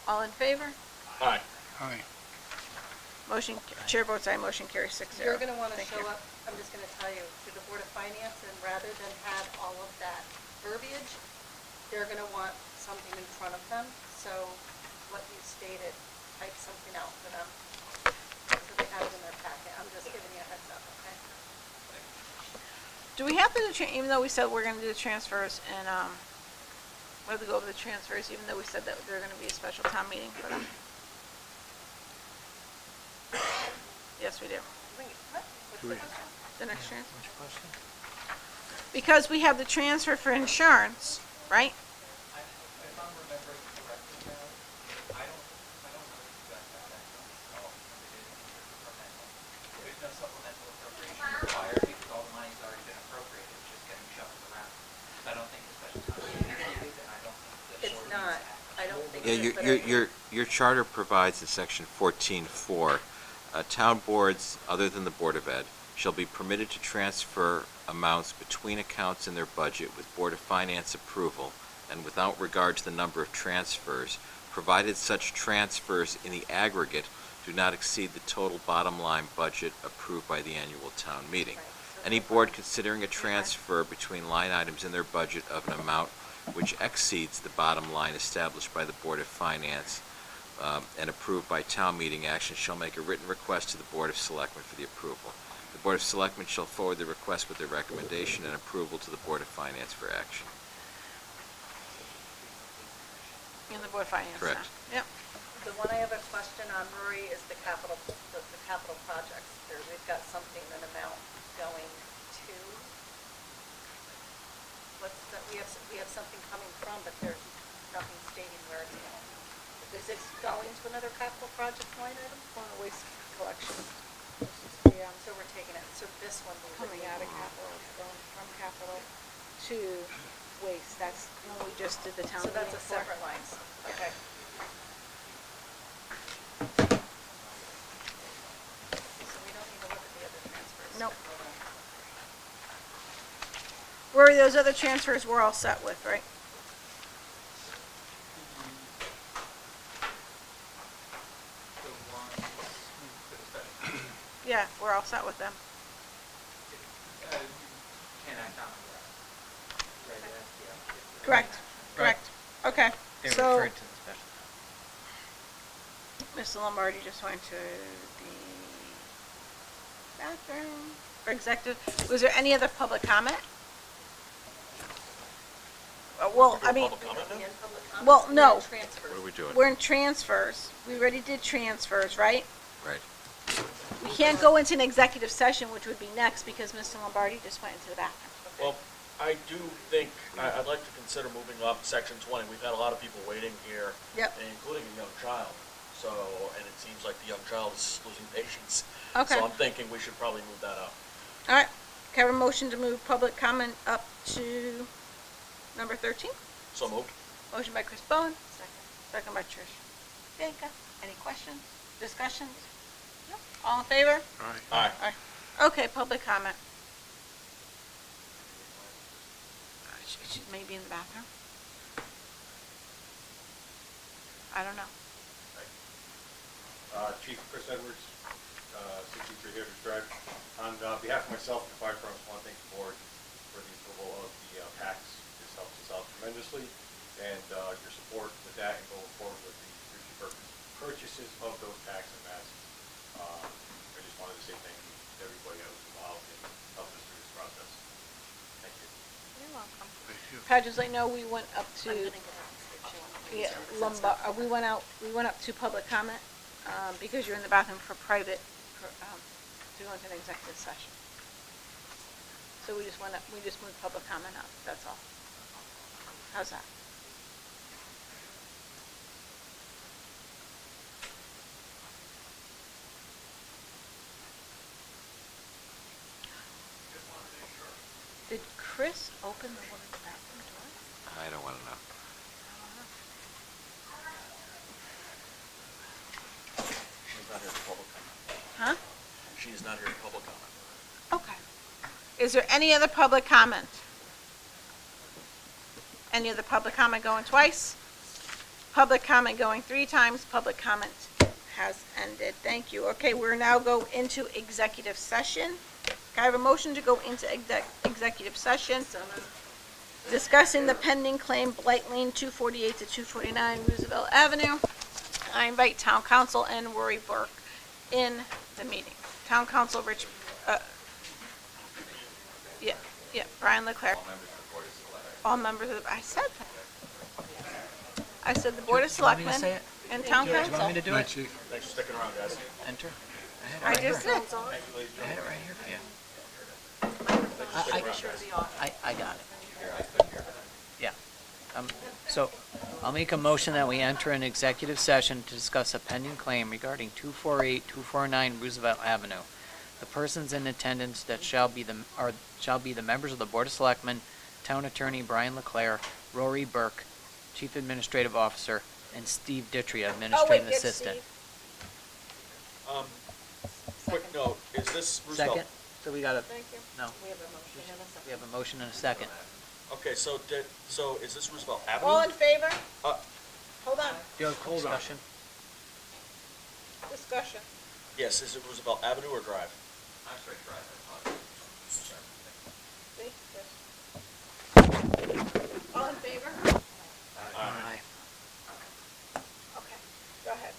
All in favor? Aye. Aye. Motion, chair votes aye, motion carries 6-0. You're gonna wanna Thank show you. up, I'm just gonna tell you, to the Board of Finance, and rather than have all of that verbiage, they're gonna want something in front of them, so what you stated, type something out for them. So they have it in their packet, I'm just giving you a heads up, okay? Do we have to, even though we said we're gonna do the transfers and, we have to go over the transfers, even though we said that they're gonna be a special town meeting for them? Yes, we do. Wait, what? What's Do the we- question? The next transfer. Which question? Because we have the transfer for insurance, right? If I'm remembering correctly now, I don't know if you guys have that installed under the interdepartmental. There's no supplemental appropriation required because all the money's already been appropriated, it's just getting shuffled around. So I don't think the special town meeting is needed, and I don't think the It's board not, needs to I don't think Yeah, it is, but your charter provides in section 14:4, town boards, other than the Board of Ed, shall be permitted to transfer amounts between accounts in their budget with Board of Finance approval and without regard to the number of transfers, provided such transfers in the aggregate do not exceed the total bottom line budget approved by the annual town meeting. Right, so Any that's board fine. considering a transfer between line items in their budget of an amount which exceeds the bottom line established by the Board of Finance and approved by town meeting action shall make a written request to the Board of Selectmen for the approval. The Board of Selectmen shall forward the request with their recommendation and approval to the Board of Finance for action. In the Board of Finance. Correct. Yep. The one I have a question on, Rory, is the capital projects. There, we've got something, an amount going to, what's that, we have something coming from, but there's nothing stating where it's going. Is this going to another capital project line item? On the waste collection. Yeah, So we're taking it, so this one we would coming need. out of capital, going from capital to waste. That's when we just did the town So meeting that's a for. separate line, okay. So we don't need to look at the other transfers. Nope. Rory, those other transfers we're all set with, right? The ones for the special town meeting, Yeah, we're all set with them. you can't act on them right away, yeah. It's a Correct, action. correct. Okay, They so referred to the special town. Mr. Lombardi just went to the bathroom for executive. Was there any other public comment? Well, I mean, Public comment now? The public comments, Well, we're in no. transfers. What are we doing? we're in transfers. We already did transfers, right? Right. We can't go into an executive session, which would be next, because Mr. Lombardi just went into the bathroom. Well, I do think, I'd like to consider moving up section 20. We've had a lot of people waiting here, Yep. including a young child. So, and it seems like the young child is losing patience. Okay. So I'm thinking we should probably move that up. All right. Can I have a motion to move public comment up to number 13? So moved. Motion by Chris Bowen. Second by Trish Bianca. Any questions, discussions? No. All in favor? Aye. Aye. Okay, public comment. She may be in the bathroom. I don't know. Chief Chris Edwards, 63 Heritage Drive. On behalf of myself and the fire department, I want to thank the board for the approval of the tax. This helps us out tremendously, and your support with that and going forward with the future purchases of those tax and masks. I just wanted to say thank you to everybody that was involved in helping us through this process. Thank you. You're welcome. Thank you. Pat, as I know, we went up to, I'm gonna get a description. yeah, lumbar, we went up to public comment, because you're in the bathroom for private, to go into an executive session. So we just moved public comment up, that's all. How's that? Did Chris open the woman's bathroom door? I don't want to know. She's not here for public comment. Huh? She's not here for public comment. Okay. Is there any other public comment? Any other public comment going twice? Public comment going 3 times, public comment has ended. Thank you. Okay, we're now go into executive session. Can I have a motion to go into executive session? Discussing the pending claim Blight Lane 248 to 249 Roosevelt Avenue. I invite Town Council and Rory Burke in the meeting. Town Council Rich, Brian Leclerc. All members of, I said that. I said the Board of Do you want me to Selectmen say it? and Town Do you want me Council. to do Hi, it? Chief. Thanks for sticking around, guys. Enter? I just did. I had it right here for you. I got it. Yeah. So I'll make a motion that we enter an executive session to discuss a pending claim regarding 248, 249 Roosevelt Avenue. The persons in attendance that shall be the members of the Board of Selectmen, Town Attorney Brian Leclerc, Rory Burke, Chief Administrative Officer, and Steve Ditria, Administrative yes, Assistant. Steve. Quick note, is this Roosevelt? Second? So we got a, Thank you. no, We have a motion and a second. we have a motion and a second. Okay, so is this Roosevelt All Avenue? in favor? Uh, Hold on. Do you have discussion? Discussion. Yes, is it Roosevelt Avenue or Drive? Actually, drive, I thought. See? All in favor? Aye. Okay, go ahead.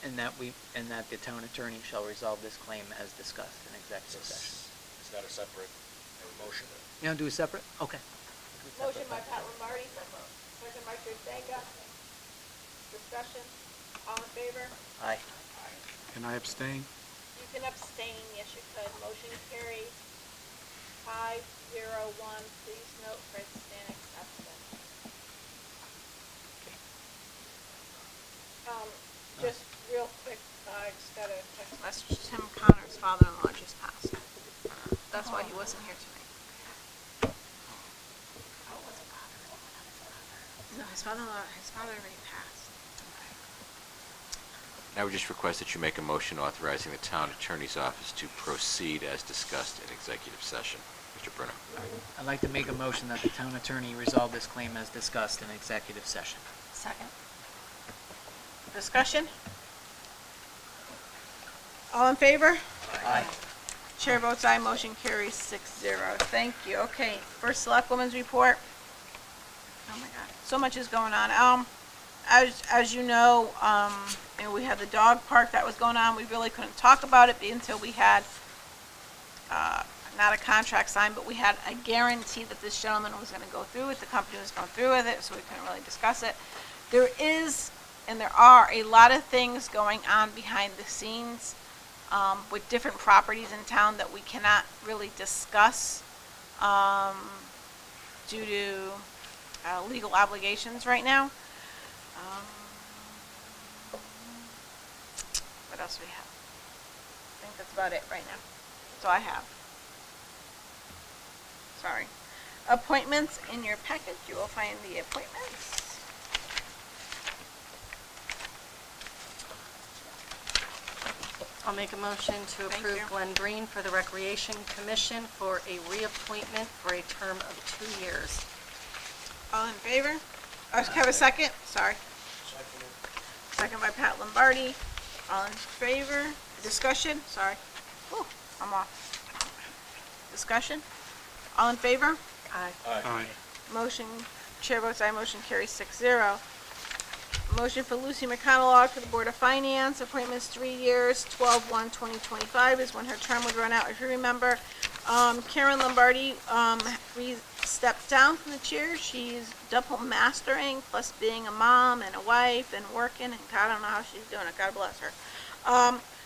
And that the town attorney shall resolve this claim as discussed in executive session. Is that a separate motion? You want to do a separate? Okay. Motion by Pat Lombardi, second by Trish Danka. Discussion, all in favor? Aye. Can I abstain? You can abstain, yes you could. Motion carries 5-0-1. Please note Fred Stanek absent. Just real quick, I just got a text message. Tim Connor's father-in-law just passed. That's why he wasn't here tonight. No, his father already passed. I would just request that you make a motion authorizing the town attorney's office to proceed as discussed in executive session. Mr. Bruno. I'd like to make a motion that the town attorney resolve this claim as discussed in executive session. Second. Discussion? All in favor? Aye. Chair votes aye, motion carries 6-0. Thank you. Okay, first Selectwoman's report. Oh my God, so much is going on. As you know, we had the dog park that was going on. We really couldn't talk about it until we had, not a contract signed, but we had a guarantee that this gentleman was gonna go through it, the company was going through with it, so we couldn't really discuss it. There is, and there are, a lot of things going on behind the scenes with different properties in town that we cannot really discuss due to legal obligations right now. What else do we have? I think that's about it right now. That's all I have. Sorry. Appointments in your package. You will find the appointments. I'll make a motion to Thank approve you. Glenn Green for the Recreation Commission for a reappointment for a term of 2 years. All in favor? Oh, have a second? Sorry. Second by Pat Lombardi. All in favor? Discussion? Sorry. Whew, I'm off. Discussion? All in favor? Aye. Aye. Motion, chair votes aye, motion carries 6-0. Motion for Lucy McConnell for the Board of Finance, appointments 3 years, 12/1/2025 is when her term would run out, if you remember. Karen Lombardi, stepped down from the chair. She's double mastering, plus being a mom and a wife and working, and God, I don't know how she's doing it, God bless her.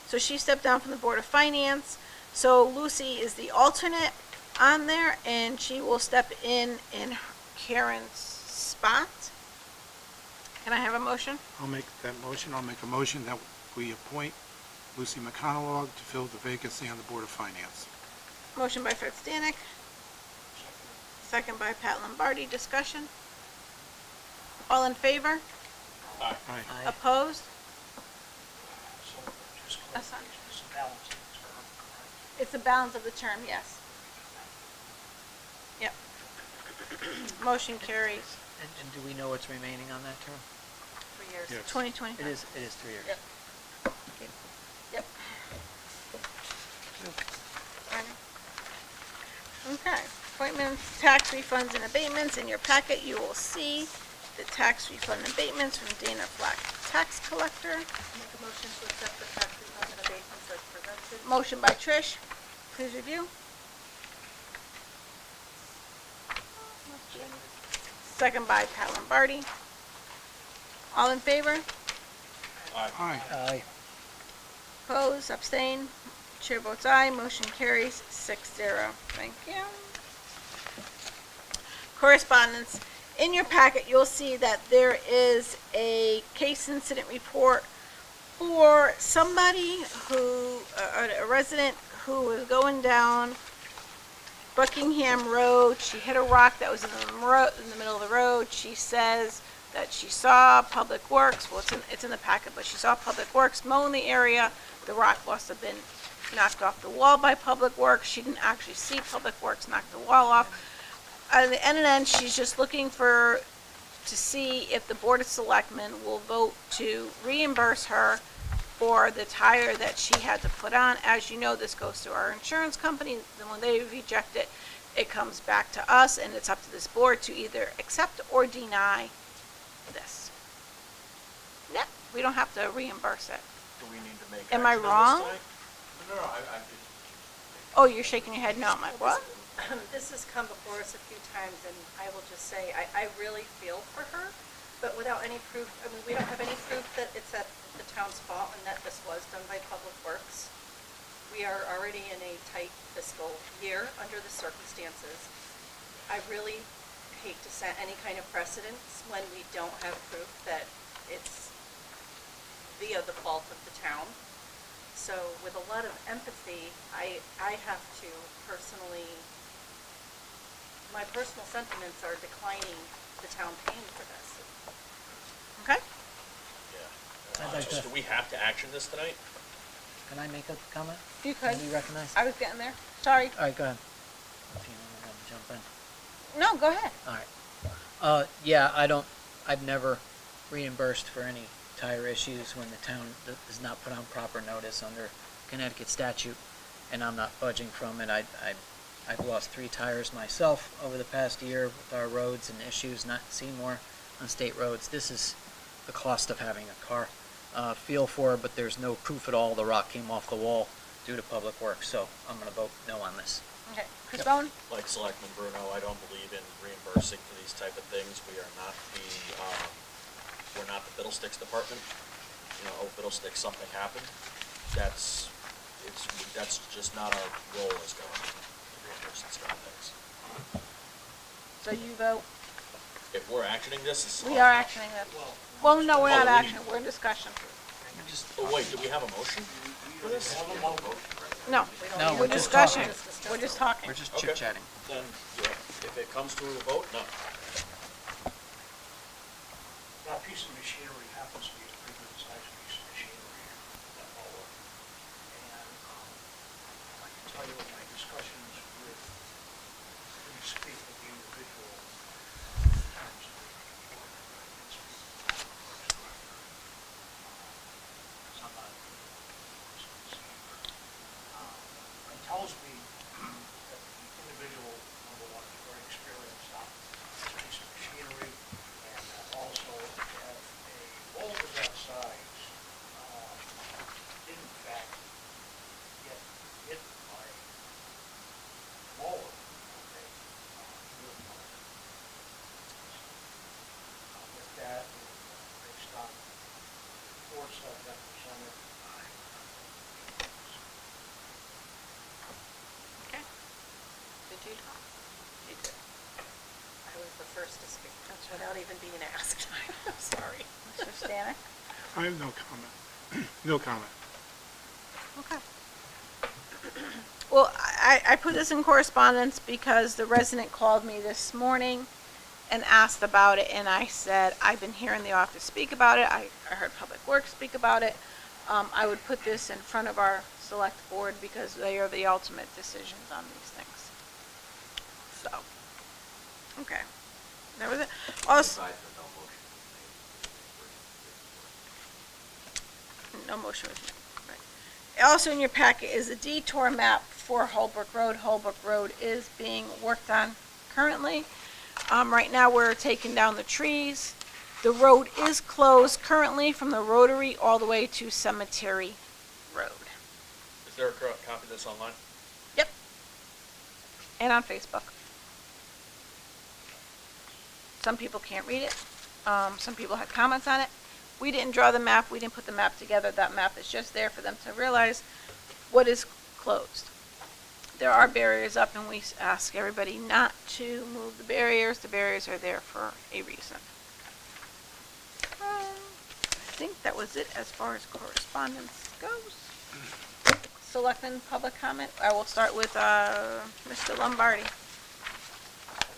So she stepped down from the Board of Finance. So Lucy is the alternate on there, and she will step in Karen's spot. Can I have a motion? I'll make that motion. I'll make a motion that we appoint Lucy McConnell to fill the vacancy on the Board of Finance. Motion by Fred Stanek. Second by Pat Lombardi. Discussion? All in favor? Aye. Aye. Opposed? So just That's fine. it's a balance of the term, correct? It's the balance of the term, yes. Yep. Motion carries. And do we know what's remaining on that term? 3 years. Yes. 2020. It is 3 years. Yep. Yep. Okay, appointments, tax refunds and abatements. In your packet, you will see the tax refund and abatements from Dana Flack, tax collector. Make a motion to accept the tax refund and abatements as presented. Motion by Trish, please review. Second by Pat Lombardi. All in favor? Aye. Aye. Opposed, abstain, chair votes aye, motion carries 6-0. Thank you. Correspondence. In your packet, you'll see that there is a case incident report for somebody who, a resident who was going down Buckingham Road. She hit a rock that was in the middle of the road. She says that she saw Public Works, well, it's in the packet, but she saw Public Works mowing the area. The rock must have been knocked off the wall by Public Works. She didn't actually see Public Works knock the wall off. At the end, she's just looking to see if the Board of Selectmen will vote to reimburse her for the tire that she had to put on. As you know, this goes to our insurance company, then when they reject it, it comes back to us, and it's up to this board to either accept or deny this. Yep, we don't have to reimburse it. Do we need to make Am I action on this wrong? tonight? No, I'm just. Oh, you're shaking your head no. I'm like, what? This has come before us a few times, and I will just say, I really feel for her, but without any proof, I mean, we don't have any proof that it's at the town's fault and that this was done by Public Works. We are already in a tight fiscal year under the circumstances. I really hate to set any kind of precedence when we don't have proof that it's via the fault of the town. So with a lot of empathy, I have to personally, my personal sentiments are declining the town paying for this. Okay. Yeah. I'd like to- Do we have to action this tonight? Can I make a comment? You could. Be recognized? I was getting there. Sorry. All right, go ahead. If you want to jump in. No, go ahead. All right. Yeah, I've never reimbursed for any tire issues when the town does not put on proper notice under Connecticut statute, and I'm not budging from it. I've lost 3 tires myself over the past year with our roads and issues, not Seymour on state roads. This is the cost of having a car. Feel for it, but there's no proof at all the rock came off the wall due to Public Works, so I'm going to vote no on this. Okay. Chris Bowen? Like Selectman Bruno, I don't believe in reimbursing for these type of things. We are not we're not the Fiddlesticks department. You know, oh, Fiddlesticks, something happened. That's just not our role as government, to reimburse these kind of things. So you vote? If we're actioning this, it's. We are actioning this. Well, no, we're not Oh, we need- actioning. We're in discussion. Oh, wait, do we have a motion for this? No. No, We're we're just discussion. talking. We're just talking. We're just Okay. chit-chatting. Then, yeah, if it comes to a vote, no. That piece of machinery happens to be a pretty good sized piece of machinery, that mower. And I can tell you in my discussions with, when you speak with the individual, in terms of the employment, I can speak with the Public Works Director. Because I'm not, it tells me that the individual, number one, is very experienced on this piece of machinery, and that also if a boulder that size did in fact get hit by a mower, okay, he would know it. With that, based on reports that have been presented, Okay. Did you talk? You did. I was the first to speak, without even being asked. I'm sorry. Mr. Stanek? I have no comment. No comment. Okay. Well, I put this in correspondence because the resident called me this morning and asked about it, and I said, I've been hearing the office speak about it, I heard Public Works speak about it. I would put this in front of our select board because they are the ultimate decisions on these things. So, okay. That was it. Also, Advise that no motion was made. no motion was made. Right. Also in your packet is a detour map for Holbrook Road. Holbrook Road is being worked on currently. Right now, we're taking down the trees. The road is closed currently from the Rotary all the way to Cemetery Road. Is there a copy of this online? Yep. And on Facebook. Some people can't read it. Some people had comments on it. We didn't draw the map. We didn't put the map together. That map is just there for them to realize what is closed. There are barriers up, and we ask everybody not to move the barriers. The barriers are there for a reason. I think that was it as far as correspondence goes. Selectmen, public comment. I will start with Mr. Lombardi. a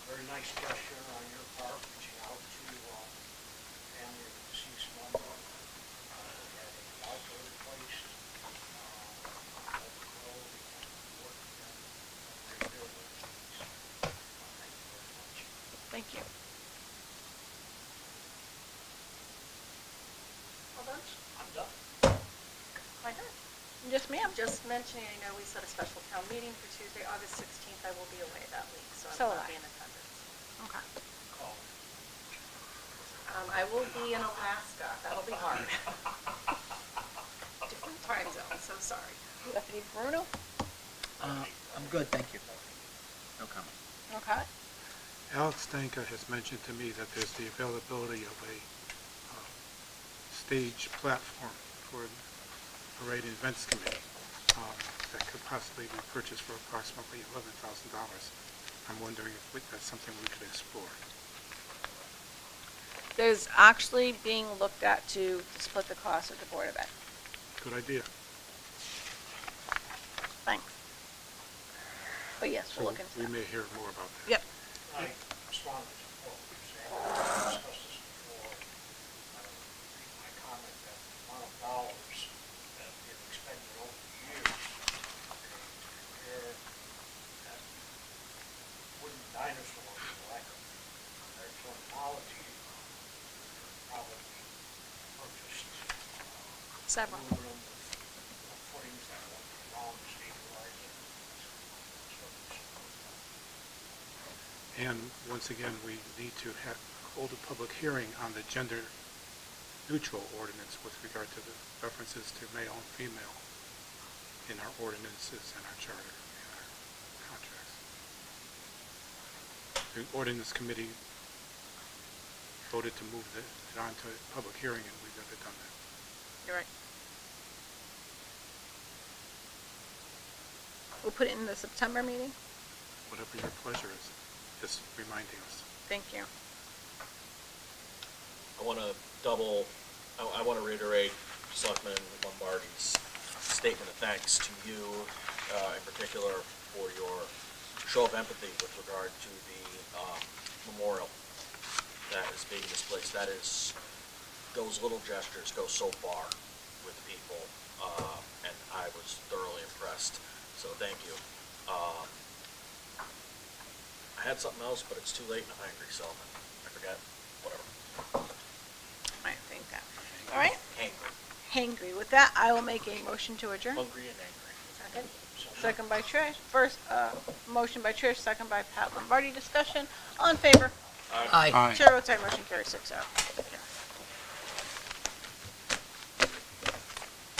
very nice gesture on your part, reaching out to the family of the deceased member. We had a marker placed, let it grow, and work again. Very good with these. Thank you very much. Thank you. All done? I'm done. I heard. Yes, ma'am. Just mentioning, I know we set a special town meeting for Tuesday, August 16th. I will be away that week, so So I will will not I. be in attendance. Okay. Call. I will be in Alaska. That'll be hard. time zone, so sorry. Deputy Bruno? I'm good, thank you. No comment. Okay. Alex Stanka has mentioned to me that there's the availability of a stage platform for the Parade and Events Committee that could possibly be purchased for approximately $11,000. I'm wondering if that's something we could explore. There's actually being looked at to split the cost of the Board of Ed. Good idea. Thanks. But yes, So we'll look into we that. may hear more about that. Yep. I responded to what you said, we discussed this before. My comment that the amount of dollars that we have expended over the years to prepare that wooden dinosaur, for lack of their terminology, probably purchased Several. aluminum with footings that won't be long to stabilize it. That's what we support. And once again, we need to hold a public hearing on the gender neutral ordinance with regard to the references to male and female in our ordinances and our charter and our contracts. The ordinance committee voted to move it on to public hearing, and we've never done that. You're right. We'll put it in the September meeting. Whatever your pleasure is, just reminding us. Thank you. I want to reiterate Selectman Lombardi's statement of thanks to you, in particular, for your show of empathy with regard to the memorial that is being displaced. Those little gestures go so far with people, and I was thoroughly impressed. So thank you. I had something else, but it's too late and I'm hungry, so I forget. Whatever. I think that. All right. Angry. Hangry. With that, I will make a motion to adjourn. Hungry and angry. Second. Second by Trish. First, motion by Trish, second by Pat Lombardi. Discussion. All in favor? Aye. Aye. Chair votes aye. Motion carries 6-0.